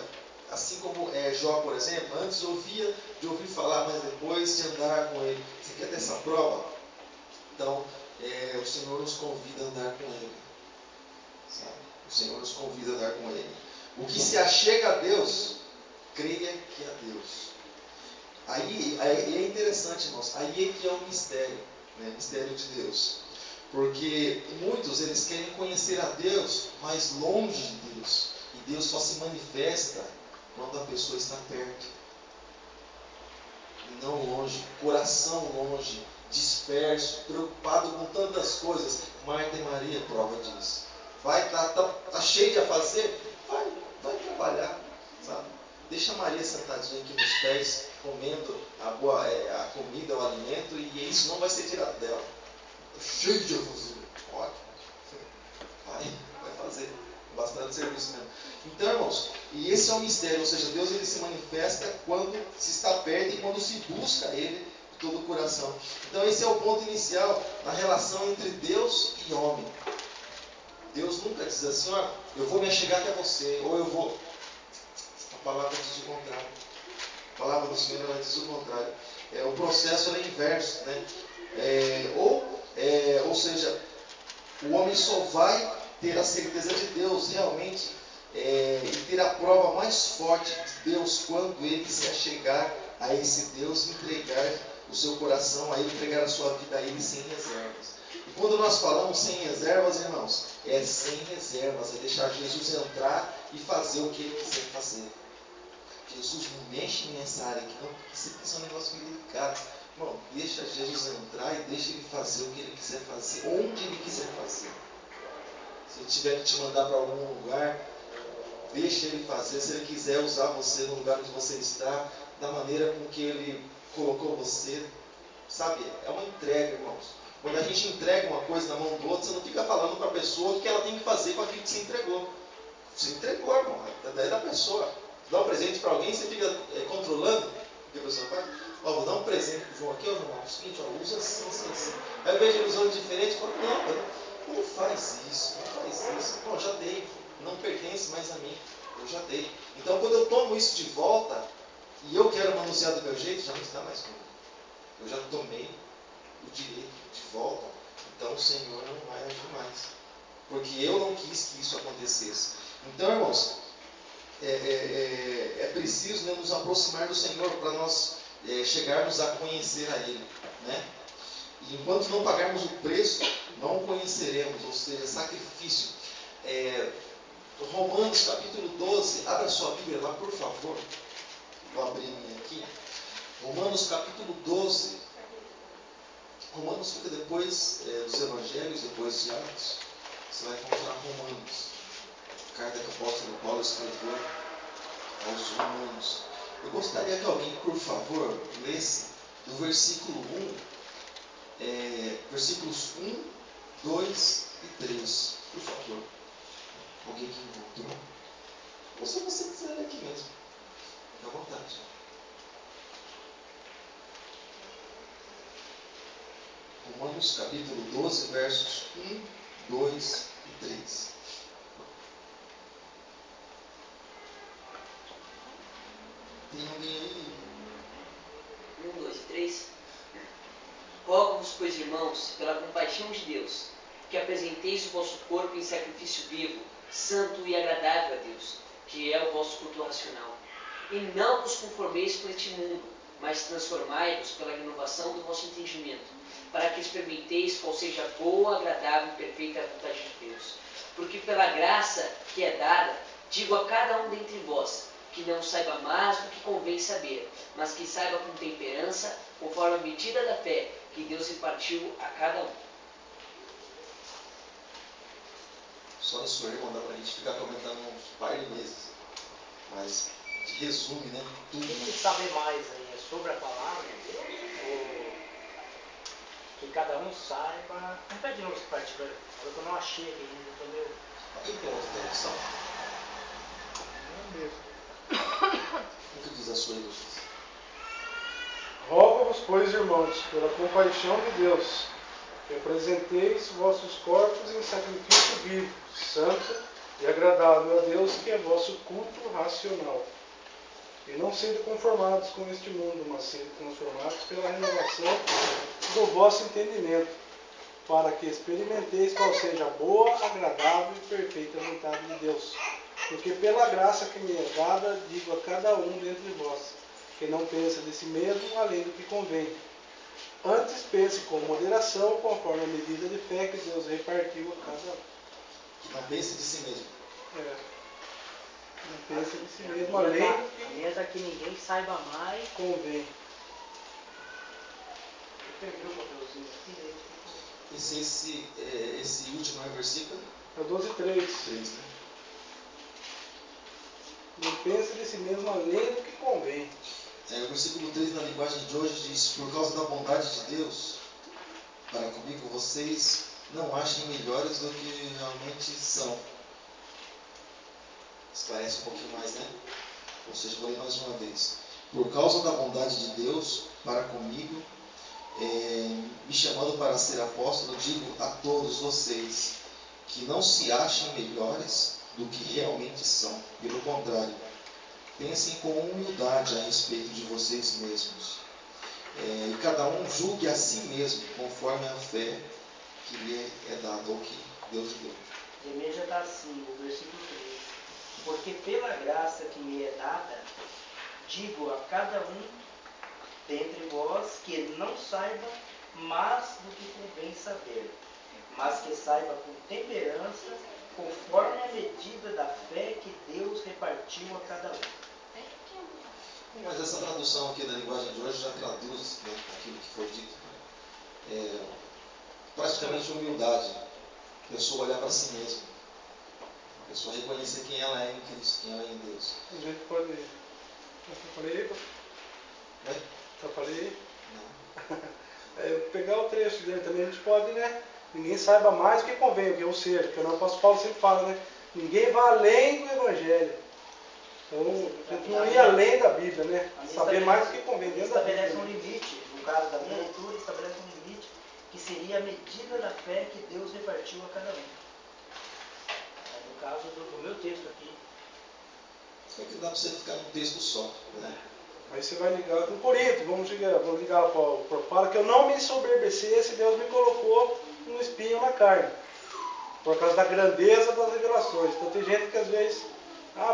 [SPEAKER 1] assim como Jó, por exemplo, antes ouvia de ouvir falar, mas depois de andar com Ele. Você quer ter essa prova? Então, o Senhor nos convida a andar com Ele. Sabe? O Senhor nos convida a andar com Ele. O que se achega a Deus, creia que é Deus. Aí é interessante, irmãos. Aí é que é o mistério, né? Mistério de Deus. Porque muitos, eles querem conhecer a Deus, mas longe de Deus. E Deus só se manifesta quando a pessoa está perto. E não longe, coração longe, disperso, preocupado com tantas coisas. Marta e Maria, prova disso. Vai, tá cheio de a fazer? Vai trabalhar, sabe? Deixa a Maria sentadinha aqui nos pés, comendo a comida, o alimento, e isso não vai ser tirado dela. Cheio de a fazer. Ótimo. Vai fazer. Bastante serviço mesmo. Então, irmãos, e esse é o mistério, ou seja, Deus ele se manifesta quando se está perto e quando se busca Ele de todo o coração. Então, esse é o ponto inicial na relação entre Deus e homem. Deus nunca diz assim, ó, eu vou me achegar até você, ou eu vou. A palavra diz o contrário. A palavra do Senhor ela diz o contrário. O processo é inverso, né? Ou seja, o homem só vai ter a certeza de Deus realmente e ter a prova mais forte de Deus quando ele se achegar a esse Deus, entregar o seu coração a Ele, entregar a sua vida a Ele sem reservas. E quando nós falamos sem reservas, irmãos, é sem reservas, é deixar Jesus entrar e fazer o que Ele quiser fazer. Jesus não mexe nessa área aqui não, porque isso é um negócio meio delicado. Irmão, deixa Jesus entrar e deixa Ele fazer o que Ele quiser fazer, onde Ele quiser fazer. Se Ele tiver que te mandar para algum lugar, deixa Ele fazer. Se Ele quiser usar você no lugar onde você está, da maneira com que Ele colocou você, sabe? É uma entrega, irmãos. Quando a gente entrega uma coisa na mão do outro, você não fica falando para a pessoa o que ela tem que fazer com aquilo que você entregou. Você entregou, irmão. É da pessoa. Dá um presente para alguém, você fica controlando o que a pessoa faz. Ó, vou dar um presente para o João aqui, ó, João. É o seguinte, ó, usa assim, assim, assim. Aí eu vejo ele usando diferente, eu falo, não faz isso, não faz isso. Bom, já dei. Não pertence mais a mim. Eu já dei. Então, quando eu tomo isso de volta e eu quero manusear do meu jeito, já não está mais comigo. Eu já tomei o direito de volta. Então, o Senhor não vai agir mais. Porque eu não quis que isso acontecesse. Então, irmãos, é preciso, né, nos aproximar do Senhor para nós chegarmos a conhecer a Ele, né? E enquanto não pagarmos o preço, não o conheceremos, ou seja, sacrifício. Romanos capítulo 12, abra sua Bíblia lá, por favor. Vou abrir a minha aqui. Romanos capítulo 12. Romanos fica depois dos Evangelhos, depois de Atos. Você vai encontrar Romanos. Carta que o apóstolo Paulo escreveu aos Romanos. Eu gostaria que alguém, por favor, lesse do versículo 1, versículos 1, 2 e 3. Por favor. Alguém que encontrou? Ou se você quiser ler aqui mesmo. Fique à vontade. Romanos capítulo 12, versos 1, 2 e 3. Tem alguém aí?
[SPEAKER 2] 1, 2 e 3. Rogo-vos, pois, irmãos, pela compaixão de Deus, que apresenteis o vosso corpo em sacrifício vivo, santo e agradável a Deus, que é o vosso culto racional. E não vos conformeis com este mundo, mas transformai-vos pela renovação do vosso entendimento, para que experimenteis qual seja a boa, agradável e perfeita vontade de Deus. Porque pela graça que é dada, digo a cada um dentre vós, que não saiba mais do que convém saber, mas que saiba com temperança, conforme a medida da fé que Deus repartiu a cada um.
[SPEAKER 1] Só isso aí, irmão, dá pra gente ficar comentando uns par de meses. Mas, de resume, né? Tudo.
[SPEAKER 3] Quem que sabe mais aí é sobre a palavra, ou que cada um saiba. Repete de novo esse partido aí. Falou que eu não achei aqui ainda, entendeu?
[SPEAKER 1] Aí pronto, tem opção.
[SPEAKER 3] Não mesmo.
[SPEAKER 1] O que diz a sua ilusão?
[SPEAKER 4] Rogo-vos, pois, irmãos, pela compaixão de Deus, que apresenteis vossos corpos em sacrifício vivo, santo e agradável a Deus, que é vosso culto racional. E não sede conformados com este mundo, mas sede transformados pela renovação do vosso entendimento, para que experimenteis qual seja a boa, agradável e perfeita vontade de Deus. Porque pela graça que me é dada, digo a cada um dentre vós, que não pensa de si mesmo além do que convém, Antes pense com moderação, conforme a medida de fé que Deus repartiu a cada um.
[SPEAKER 1] Que não pense de si mesmo.
[SPEAKER 4] Não pense de si mesmo, além do
[SPEAKER 3] A minha está que ninguém saiba mais.
[SPEAKER 4] que convém.
[SPEAKER 1] Esse último versículo
[SPEAKER 4] É o 12:3.
[SPEAKER 1] 3, né?
[SPEAKER 4] Não pense de si mesmo além do que convém.
[SPEAKER 1] O versículo 3 na linguagem de hoje diz: por causa da bondade de Deus para comigo, vocês não achem melhores do que realmente são. Esclarece um pouquinho mais, né? Ou seja, vou ler mais uma vez. Por causa da bondade de Deus para comigo, me chamando para ser apóstolo, digo a todos vocês que não se achem melhores do que realmente são. Pelo contrário, pensem com humildade a respeito de vocês mesmos. E cada um julgue a si mesmo, conforme a fé que lhe é dada, ou que Deus lhe deu.
[SPEAKER 3] A igreja está assim, o versículo 3. Porque pela graça que me é dada, digo a cada um dentre vós que não saiba mais do que convém saber, mas que saiba com temperança, conforme a medida da fé que Deus repartiu a cada um.
[SPEAKER 1] Mas essa tradução aqui da linguagem de hoje já traduz, né, aquilo que foi dito. Praticamente humildade. A pessoa olhar para si mesma. A pessoa reconhecer quem ela é em Cristo, quem ela é em Deus.
[SPEAKER 4] A gente pode. Eu falei? Eu falei?
[SPEAKER 1] Não.
[SPEAKER 4] Pegar o trecho dele também, a gente pode, né? Ninguém saiba mais do que convém, ou seja, porque o apóstolo Paulo sempre fala, né? Ninguém vai além do Evangelho. Então, a gente não ir além da Bíblia, né? Saber mais do que convém dentro da Bíblia.
[SPEAKER 3] Estabelece um limite, no caso da minha leitura, estabelece um limite que seria a medida da fé que Deus repartiu a cada um. No caso do meu texto aqui.
[SPEAKER 1] Só que dá para você ficar num texto só, né?
[SPEAKER 4] Aí você vai ligar com Corinto, vamos ligar para Paulo. Para que eu não me ensoberbecesse, Deus me colocou um espinho na carne. Por causa da grandeza das revelações. Então tem gente que às vezes,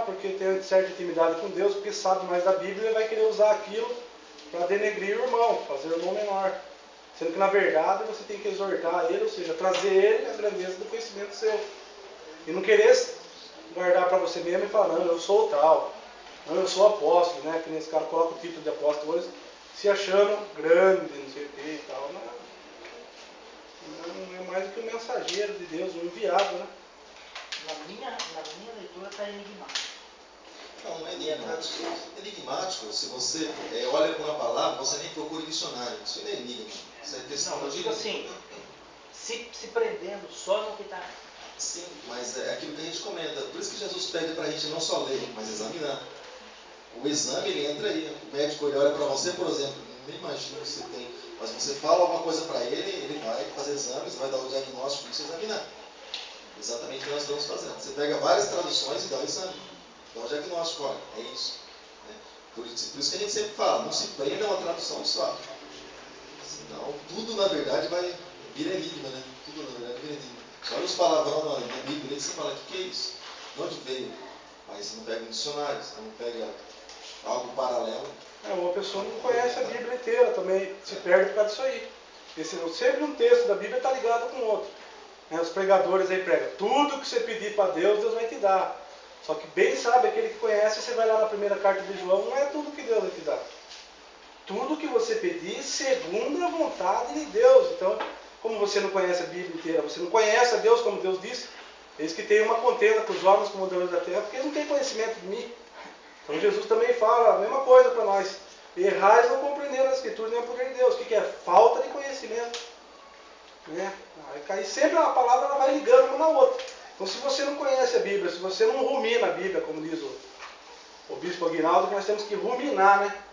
[SPEAKER 4] porque tem certa intimidade com Deus, porque sabe mais da Bíblia, vai querer usar aquilo para denegrir o irmão, fazer o irmão menor. Sendo que na verdade você tem que exortar ele, ou seja, trazer ele a grandeza do conhecimento seu. E não querer guardar para você mesmo e falar, não, eu sou o tal. Não, eu sou apóstolo, né? Que nesse cara coloca o título de apóstolo hoje, se achando grande, não sei o que e tal. Não é mais do que um mensageiro de Deus, um enviado, né?
[SPEAKER 3] Na minha leitura está enigmático.
[SPEAKER 1] Não é enigmático. Enigmático, se você olha para uma palavra, você nem procura dicionário. Isso não é enigma. Isso é questão
[SPEAKER 3] Não, eu digo assim, se prendendo só no que está.
[SPEAKER 1] Sim, mas é aquilo que a gente comenta. Por isso que Jesus pede para a gente não só ler, mas examinar. O exame, ele entra aí. O médico, ele olha para você, por exemplo, nem imagino que você tem, mas você fala alguma coisa para ele, ele vai fazer exames, vai dar o diagnóstico e você examinar. Exatamente o que nós estamos fazendo. Você pega várias traduções e dá o exame. Dá o diagnóstico, olha, é isso. Né? Por isso que a gente sempre fala, não se prenda a uma tradução só. Senão, tudo na verdade vai vir enigma, né? Tudo na verdade vira enigma. Olha os palavrões na Bíblia e você fala, o que é isso? De onde veio? Aí você não pega um dicionário, você não pega algo paralelo.
[SPEAKER 4] Uma pessoa não conhece a Bíblia inteira também, se perde por causa disso aí. Sempre um texto da Bíblia está ligado com o outro. Os pregadores aí pregam, tudo que você pedir para Deus, Deus vai te dar. Só que bem sabe aquele que conhece, você vai lá na primeira carta de João, não é tudo que Deus vai te dar. Tudo que você pedir, segundo a vontade de Deus. Então, como você não conhece a Bíblia inteira, você não conhece a Deus como Deus disse, eles que têm uma contenda com os homens como moradores da terra, porque eles não têm conhecimento de mim. Então Jesus também fala a mesma coisa para nós. Errais não compreendendo as Escrituras nem o poder de Deus. O que é? Falta de conhecimento. Aí sempre a palavra ela vai ligando uma na outra. Então se você não conhece a Bíblia, se você não rumina a Bíblia, como diz o bispo Aguinaldo, que nós temos que ruminar, né?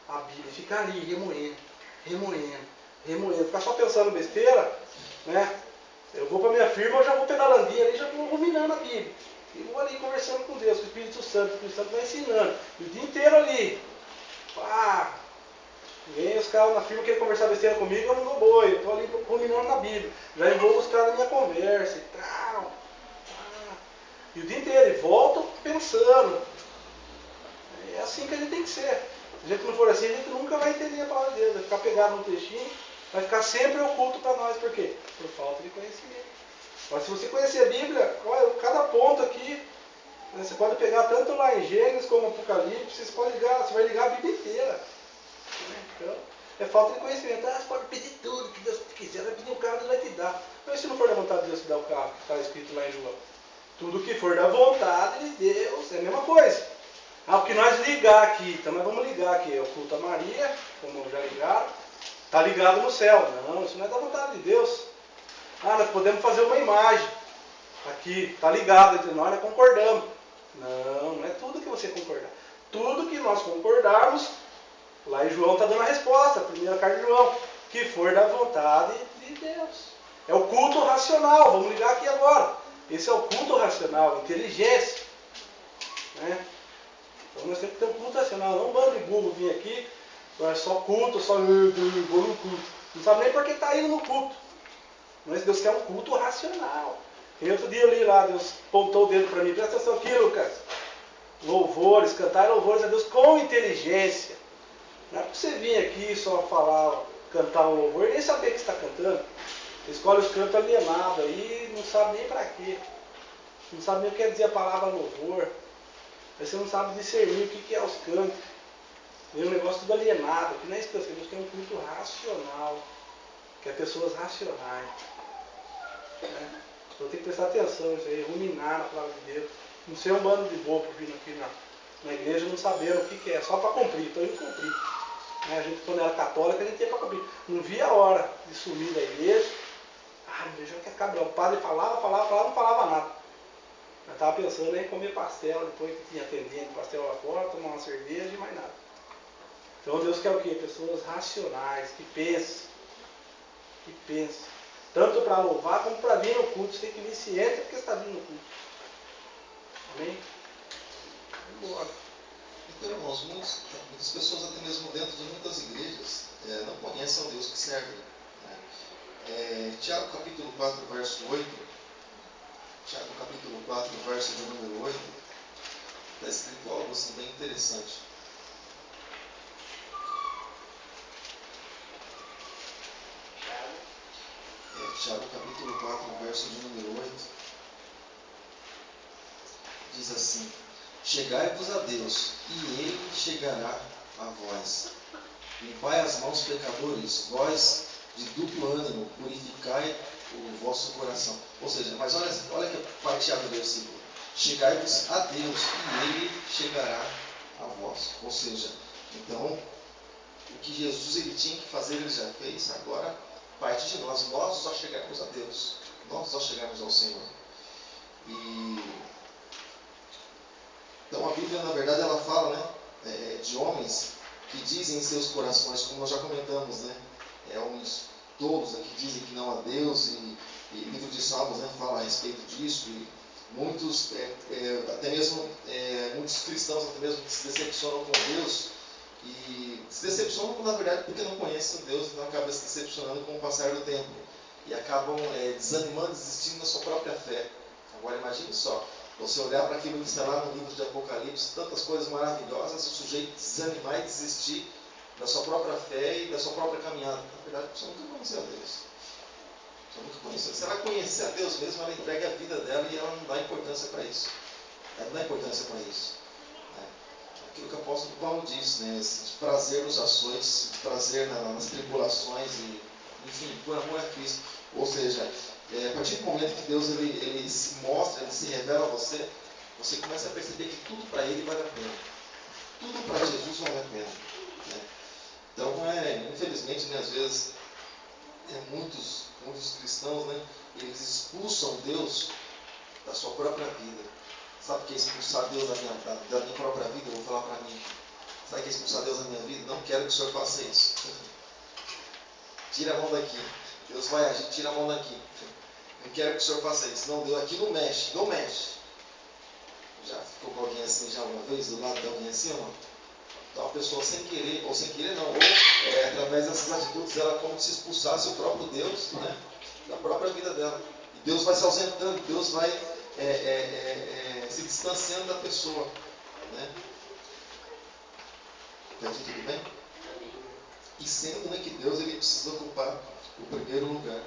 [SPEAKER 4] A Bíblia fica ali, remoendo. Ficar só pensando besteira, né? Eu vou para minha firma, eu já vou pedalandinha ali, já vou ruminando a Bíblia. E vou ali conversando com Deus, com o Espírito Santo vai ensinando. E o dia inteiro ali. Vem os caras na firma querem conversar besteira comigo, eu não dou boi. Eu estou ali ruminando na Bíblia. Já envolvo os caras na minha conversa e tal. E o dia inteiro, e volto pensando. É assim que a gente tem que ser. Se a gente não for assim, a gente nunca vai entender a palavra de Deus. Vai ficar pegado no textinho, vai ficar sempre oculto para nós. Por quê? Por falta de conhecimento. Mas se você conhecer a Bíblia, olha, cada ponto aqui, né, você pode pegar tanto lá em Gênesis como Apocalipse, você vai ligar a Bíblia inteira. Então, é falta de conhecimento. Você pode pedir tudo que Deus quiser, vai pedir o carro, Deus vai te dar. Mas se não for da vontade de Deus te dar o carro, que está escrito lá em João. Tudo que for da vontade de Deus é a mesma coisa. O que nós ligar aqui, então nós vamos ligar aqui, é o culto a Maria, como já ligaram, está ligado no céu. Não, isso não é da vontade de Deus. Nós podemos fazer uma imagem aqui, está ligado entre nós concordamos. Não é tudo que você concordar. Tudo que nós concordarmos, lá em João está dando a resposta, a primeira carta de João, que for da vontade de Deus. É o culto racional, vamos ligar aqui agora. Esse é o culto racional, inteligência. Né? Então nós temos que ter um culto racional, não um bando de burro vir aqui, é só culto, só vou no culto. Não sabe nem porque está indo no culto. Mas Deus quer um culto racional. E outro dia eu li lá, Deus apontou o dedo para mim, presta atenção aqui, Lucas. Louvores, cantar louvores a Deus com inteligência. Não é para você vir aqui só falar, cantar um louvor e nem saber o que está cantando. Você escolhe os cantos alienados aí, não sabe nem para quê. Não sabe nem o que quer dizer a palavra louvor. Aí você não sabe discernir o que é os cantos. É um negócio tudo alienado, que não é isso que Deus quer um culto racional. Que é pessoas racionais. Né? Então tem que prestar atenção nisso aí, ruminar na palavra de Deus. Não ser um bando de bobo vindo aqui na igreja não sabendo o que é, só para cumprir, estou indo cumprir. Né? A gente, quando era católica, a gente ia para cumprir. Não via a hora de sumir da igreja. Não vejo que acaba. O padre falava, não falava nada. Eu estava pensando em comer pastel, depois que tinha atendente, pastel lá fora, tomar uma cerveja e mais nada. Então Deus quer o quê? Pessoas racionais, que pensam. Tanto para louvar como para vir no culto. Você tem que vir ciente porque você está vindo no culto. Amém? Vamos embora.
[SPEAKER 1] Então, irmãos, muitas pessoas, até mesmo dentro de muitas igrejas, não conhecem o Deus que serve. Tiago capítulo 4, verso 8. Tiago capítulo 4, verso de número 8. Está escrito algo assim bem interessante. Tiago capítulo 4, verso de número 8. Diz assim: chegai-vos a Deus, e Ele chegará a vós. Limpai as mãos, pecadores, vós de duplo ânimo, purificai o vosso coração. Ou seja, mas olha que parteado do versículo. Chegai-vos a Deus, e Ele chegará a vós. Ou seja, então, o que Jesus ele tinha que fazer, Ele já fez. Agora, parte de nós só chegarmos a Deus. Nós só chegarmos ao Senhor. Então a Bíblia, na verdade, ela fala, né, de homens que dizem em seus corações, como nós já comentamos, né, homens tolos que dizem que não há Deus, e livro de Salmos, né, fala a respeito disso, e muitos, até mesmo muitos cristãos até mesmo que se decepcionam com Deus, e se decepcionam, na verdade, porque não conhecem o Deus, então acabam se decepcionando com o passar do tempo, e acabam desanimando, desistindo da sua própria fé. Agora imagine só, você olhar para aquilo que está lá no livro de Apocalipse, tantas coisas maravilhosas, o sujeito desanimar e desistir da sua própria fé e da sua própria caminhada. Na verdade, você nunca conheceu a Deus. Você nunca conheceu. Se ela conhecer a Deus mesmo, ela entrega a vida dela e ela não dá importância para isso. Ela não dá importância para isso. Aquilo que o apóstolo Paulo diz, né? De prazer nos açoites, de prazer nas tribulações, e, enfim, por amor a Cristo. Ou seja, a partir do momento que Deus ele se mostra, ele se revela a você, você começa a perceber que tudo para Ele vale a pena. Tudo para Jesus vale a pena. Né? Então, infelizmente, né, às vezes, muitos cristãos, né, eles expulsam Deus da sua própria vida. Sabe o que é expulsar Deus da minha própria vida? Eu vou falar para mim. Sabe o que é expulsar Deus da minha vida? Não quero que o Senhor faça isso. Tira a mão daqui. Deus vai agir, tira a mão daqui. Não quero que o Senhor faça isso. Não, Deus aqui não mexe. Já ficou com alguém assim já uma vez, do lado de alguém assim, ou não? Então a pessoa sem querer não, ou através dessas atitudes, ela como se expulsasse o próprio Deus, né, da própria vida dela. E Deus vai se ausentando, Deus vai se distanciando da pessoa. Né? Até aqui tudo bem?
[SPEAKER 2] Amém.
[SPEAKER 1] E sendo, né, que Deus ele precisa ocupar o primeiro lugar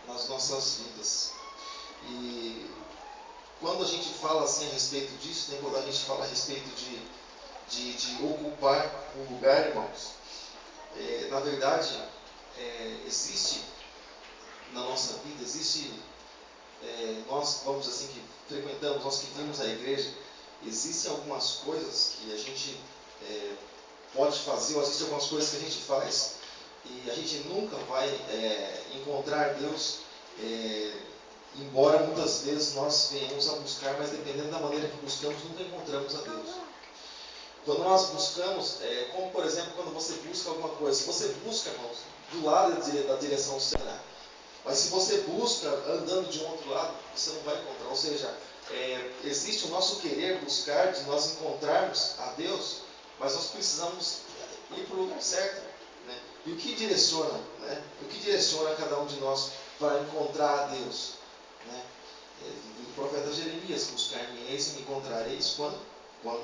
[SPEAKER 1] nas nossas vidas. E quando a gente fala assim a respeito disso, né, quando a gente fala a respeito de ocupar um lugar, irmãos, na verdade, existe na nossa vida, nós, vamos dizer assim, que frequentamos, nós que vimos a igreja, existem algumas coisas que a gente pode fazer, ou existem algumas coisas que a gente faz, e a gente nunca vai encontrar Deus, embora muitas vezes nós venhamos a buscar, mas dependendo da maneira que buscamos, nunca encontramos a Deus. Quando nós buscamos, como por exemplo, quando você busca alguma coisa, se você busca, irmãos, do lado da direção certa, mas se você busca andando de um outro lado, você não vai encontrar. Ou seja, existe o nosso querer buscar, de nós encontrarmos a Deus, mas nós precisamos ir para o lugar certo. Né? E o que direciona? Né? O que direciona cada um de nós para encontrar a Deus? Né? O profeta Jeremias: buscar-me-eis e me encontrareis quando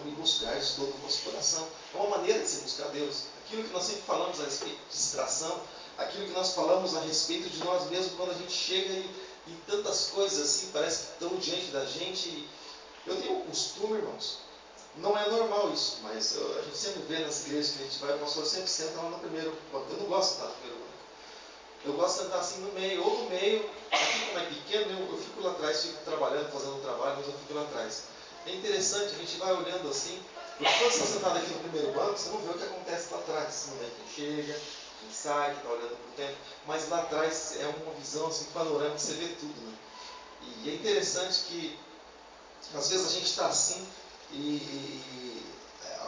[SPEAKER 1] me buscardes todo o vosso coração. É uma maneira de se buscar Deus. Aquilo que nós sempre falamos a respeito de distração, aquilo que nós falamos a respeito de nós mesmos, quando a gente chega e tantas coisas assim, parece que estão diante da gente. Eu tenho um costume, irmãos, não é normal isso, mas a gente sempre vê nas igrejas que a gente vai, o pastor sempre senta lá no primeiro banco. Eu não gosto de sentar no primeiro banco. Eu gosto de sentar assim no meio, ou no meio, aqui como é pequeno, eu fico lá atrás, fico trabalhando, fazendo um trabalho, mas eu fico lá atrás. É interessante, a gente vai olhando assim, porque quando você está sentado aqui no primeiro banco, você não vê o que acontece lá atrás, você não vê quem chega, quem sai, quem está olhando para o tempo, mas lá atrás é uma visão assim, panorâmica, você vê tudo. Né? E é interessante que às vezes a gente está assim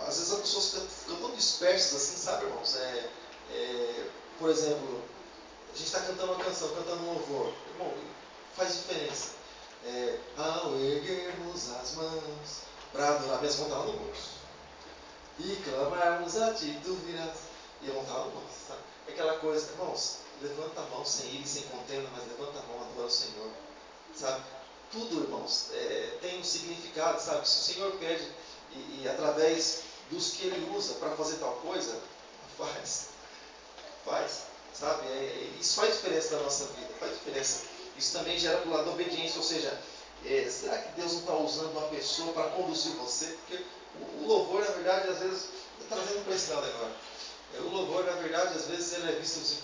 [SPEAKER 1] às vezes as pessoas ficam tão dispersas assim, sabe, irmãos? Por exemplo, a gente está cantando uma canção, cantando um louvor, irmão, faz diferença. Ao erguermos as mãos para adorar, mesmo vão estar lá no bolso. E clamarmos a ti, tu virás. E vão estar lá no bolso, sabe? É aquela coisa, irmãos, levanta a mão sem ir, sem contenda, mas levanta a mão, adora o Senhor. Sabe? Tudo, irmãos, tem um significado, sabe? Se o Senhor pede e através dos que Ele usa para fazer tal coisa, faz, sabe? Isso faz diferença na nossa vida, faz diferença. Isso também gera para o lado da obediência, ou seja, será que Deus não está usando uma pessoa para conduzir você? Porque o louvor, na verdade, às vezes, está trazendo para esse lado agora. O louvor, na verdade, às vezes ele é visto assim,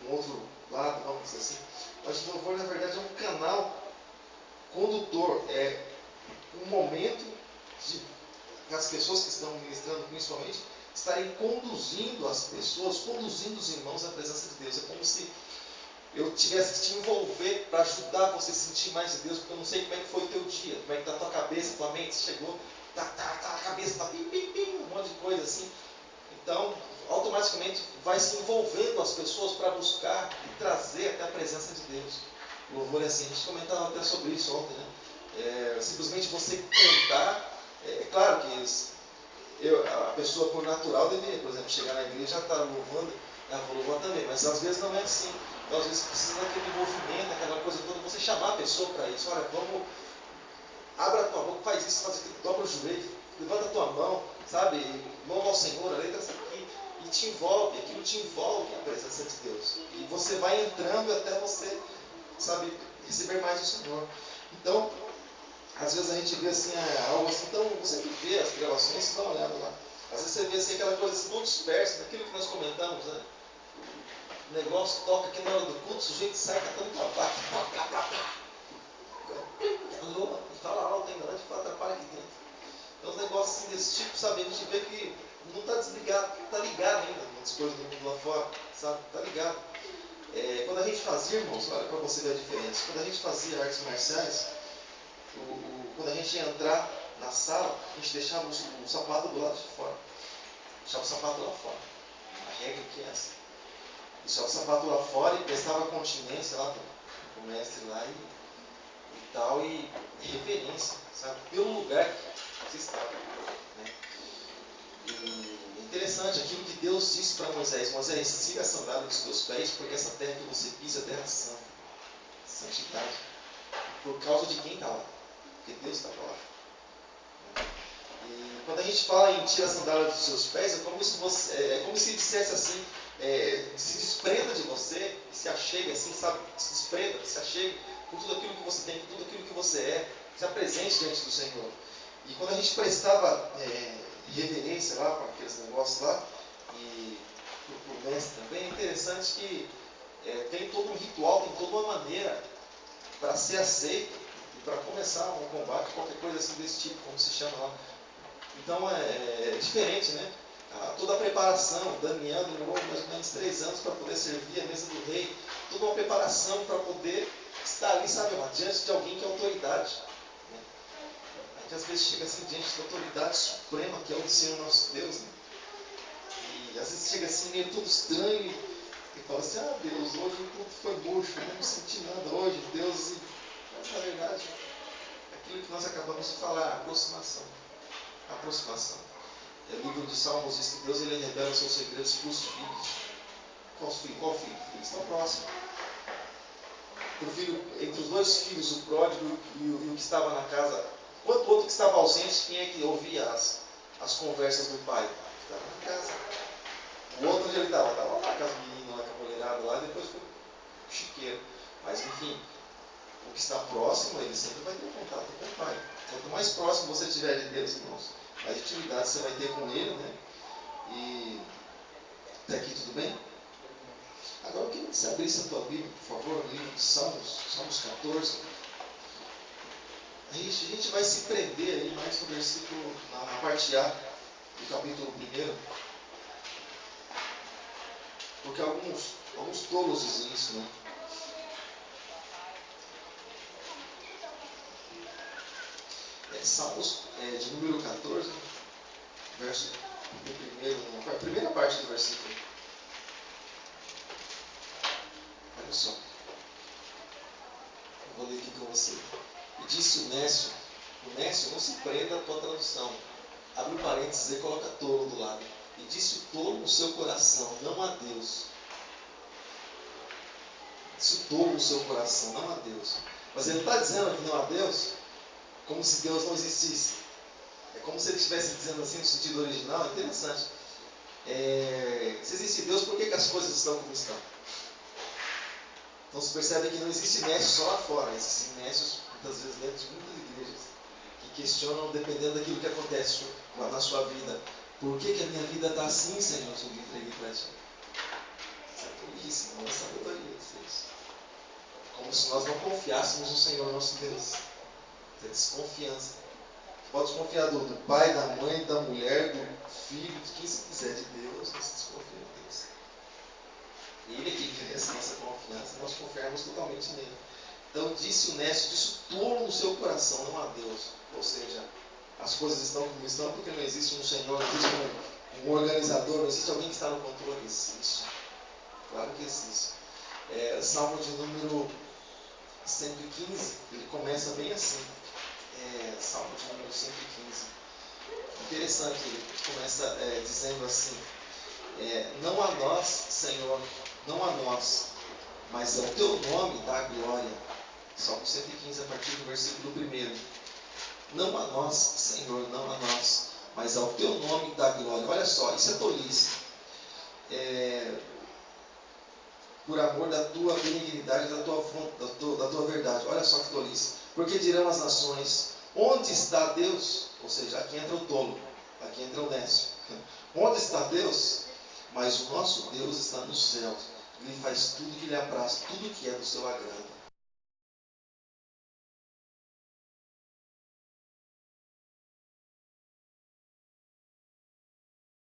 [SPEAKER 1] com outro lado, vamos dizer assim. Mas o louvor, na verdade, é um canal condutor, é um momento de as pessoas que estão ministrando, principalmente, estarem conduzindo as pessoas, conduzindo os irmãos à presença de Deus. É como se eu tivesse que te envolver para ajudar você a sentir mais de Deus, porque eu não sei como é que foi o teu dia, como é que está a tua cabeça, tua mente, chegou, a cabeça está pim, pim, pim, um monte de coisa assim. Então, automaticamente vai se envolvendo as pessoas para buscar e trazer até a presença de Deus. O louvor é assim, a gente comentava até sobre isso ontem, né? Simplesmente você cantar, claro que a pessoa por natural deveria, por exemplo, chegar na igreja e já estar louvando, ela vou louvar também, mas às vezes não é assim. Então às vezes precisa daquele movimento, aquela coisa toda, você chamar a pessoa para isso. Olha, vamos, abra a tua boca, faz isso, faz aquilo, dobra o joelho, levanta a tua mão, sabe, louva ao Senhor, a letra está aqui, e te envolve, aquilo te envolve a presença de Deus. E você vai entrando até você, sabe, receber mais do Senhor. Então, às vezes a gente vê assim, algo assim, então você que vê as gravações, você dá uma olhada lá. Às vezes você vê assim, aquela coisa assim, tão dispersa, daquilo que nós comentamos, né? O negócio toca aqui na hora do culto, o sujeito sai catando trabalho, e fala alto ainda, lá de fora atrapalha aqui dentro. Então, os negócios assim desse tipo, sabe, a gente vê que não está desligado, está ligado ainda nas coisas do mundo lá fora, sabe, está ligado. Quando a gente fazia, irmãos, olha para você ver a diferença, quando a gente fazia artes marciais, quando a gente ia entrar na sala, a gente deixava o sapato do lado de fora. Deixava o sapato lá fora. A regra que é essa. Deixava o sapato lá fora e prestava continência lá para o mestre lá e tal, e reverência, sabe? Pelo lugar que você estava. Né? E é interessante aquilo que Deus disse para Moisés: Moisés, siga a sandália dos teus pés, porque essa terra que você pisa é terra santa. Santidade. Por causa de quem está lá? Porque Deus estava lá. E Quando a gente fala em tira a sandália dos seus pés, é como se dissesse assim, se desprenda de você, se achegue assim, sabe? Se desprenda, se achegue com tudo aquilo que você tem, com tudo aquilo que você é, se apresente diante do Senhor. E quando a gente prestava reverência lá para aqueles negócios lá, e para o mestre também, é interessante que tem todo um ritual, tem toda uma maneira para ser aceito e para começar um combate, qualquer coisa assim desse tipo, como se chama lá. Então é diferente, né? Toda a preparação, Daniel demorou mais ou menos 3 anos para poder servir a mesa do rei, toda uma preparação para poder estar ali, sabe, diante de alguém que é autoridade. Né? A gente às vezes chega assim diante da autoridade suprema, que é o Senhor nosso Deus, né? E às vezes chega assim meio tudo estranho e fala assim, Deus, hoje o culto foi murcho, eu não senti nada hoje, Deus. Mas na verdade, aquilo que nós acabamos de falar, aproximação. O livro de Salmos diz que Deus ele revela os seus segredos para os filhos. Qual filho? Qual filho? Eles estão próximos. O filho, entre os 2 filhos, o pródigo e o que estava na casa, quanto o outro que estava ausente, quem é que ouvia as conversas do pai? Estava na casa. O outro onde ele estava? Estava lá com as meninas, lá com a mulherada lá, e depois foi chiqueiro. Mas enfim, o que está próximo, ele sempre vai ter contato com o pai. Quanto mais próximo você estiver de Deus, irmãos, mais intimidade você vai ter com ele, né? E até aqui tudo bem? Agora eu queria que você abrisse a tua Bíblia, por favor, no livro de Salmos 14. A gente vai se prender aí mais no versículo, na parte A do capítulo 1. Porque alguns tolos dizem isso, né? Salmos de número 14, verso a primeira parte do versículo. Olha só. Eu vou ler aqui com você. E disse o Nécio, não se prenda à tua tradução. Abre um parênteses e coloca tolo do lado. E disse o tolo no seu coração, não a Deus. Disse o tolo no seu coração, não a Deus. Mas ele não está dizendo que não a Deus como se Deus não existisse. É como se ele estivesse dizendo assim no sentido original. É interessante. Se existe Deus, por que as coisas estão como estão? Então se percebe que não existe Nécio só lá fora. Existem Nécios, muitas vezes, dentro de muitas igrejas, que questionam, dependendo daquilo que acontece na sua vida. Por que a minha vida está assim, Senhor, se eu me entreguei para ti? Isso é tolice, não é sabedoria. Como se nós não confiássemos no Senhor nosso Deus. É desconfiança. Você pode desconfiar do pai, da mãe, da mulher, do filho, de quem se quiser, de Deus, você desconfia de Deus. Ele é que cresce a nossa confiança, nós confiarmos totalmente nele. Então disse o Nécio, disse o tolo no seu coração, não a Deus. Ou seja, as coisas estão como estão porque não existe um Senhor, não existe um organizador, não existe alguém que está no controle. Existe. Claro que existe. Salmo de número 115, ele começa bem assim. Salmo de número 115. Interessante, ele começa dizendo assim: não a nós, Senhor, não a nós, mas ao teu nome dá glória. Salmo 115, a partir do versículo 1. Não a nós, Senhor, não a nós, mas ao teu nome dá glória. Olha só, isso é tolice. Por amor da tua benignidade, da tua verdade. Olha só que tolice. Porque dirão as nações, onde está Deus? Ou seja, aqui entra o tolo, aqui entra o Nécio. Onde está Deus? Mas o nosso Deus está nos céus. Ele faz tudo que lhe apraz, tudo que é do seu agrado.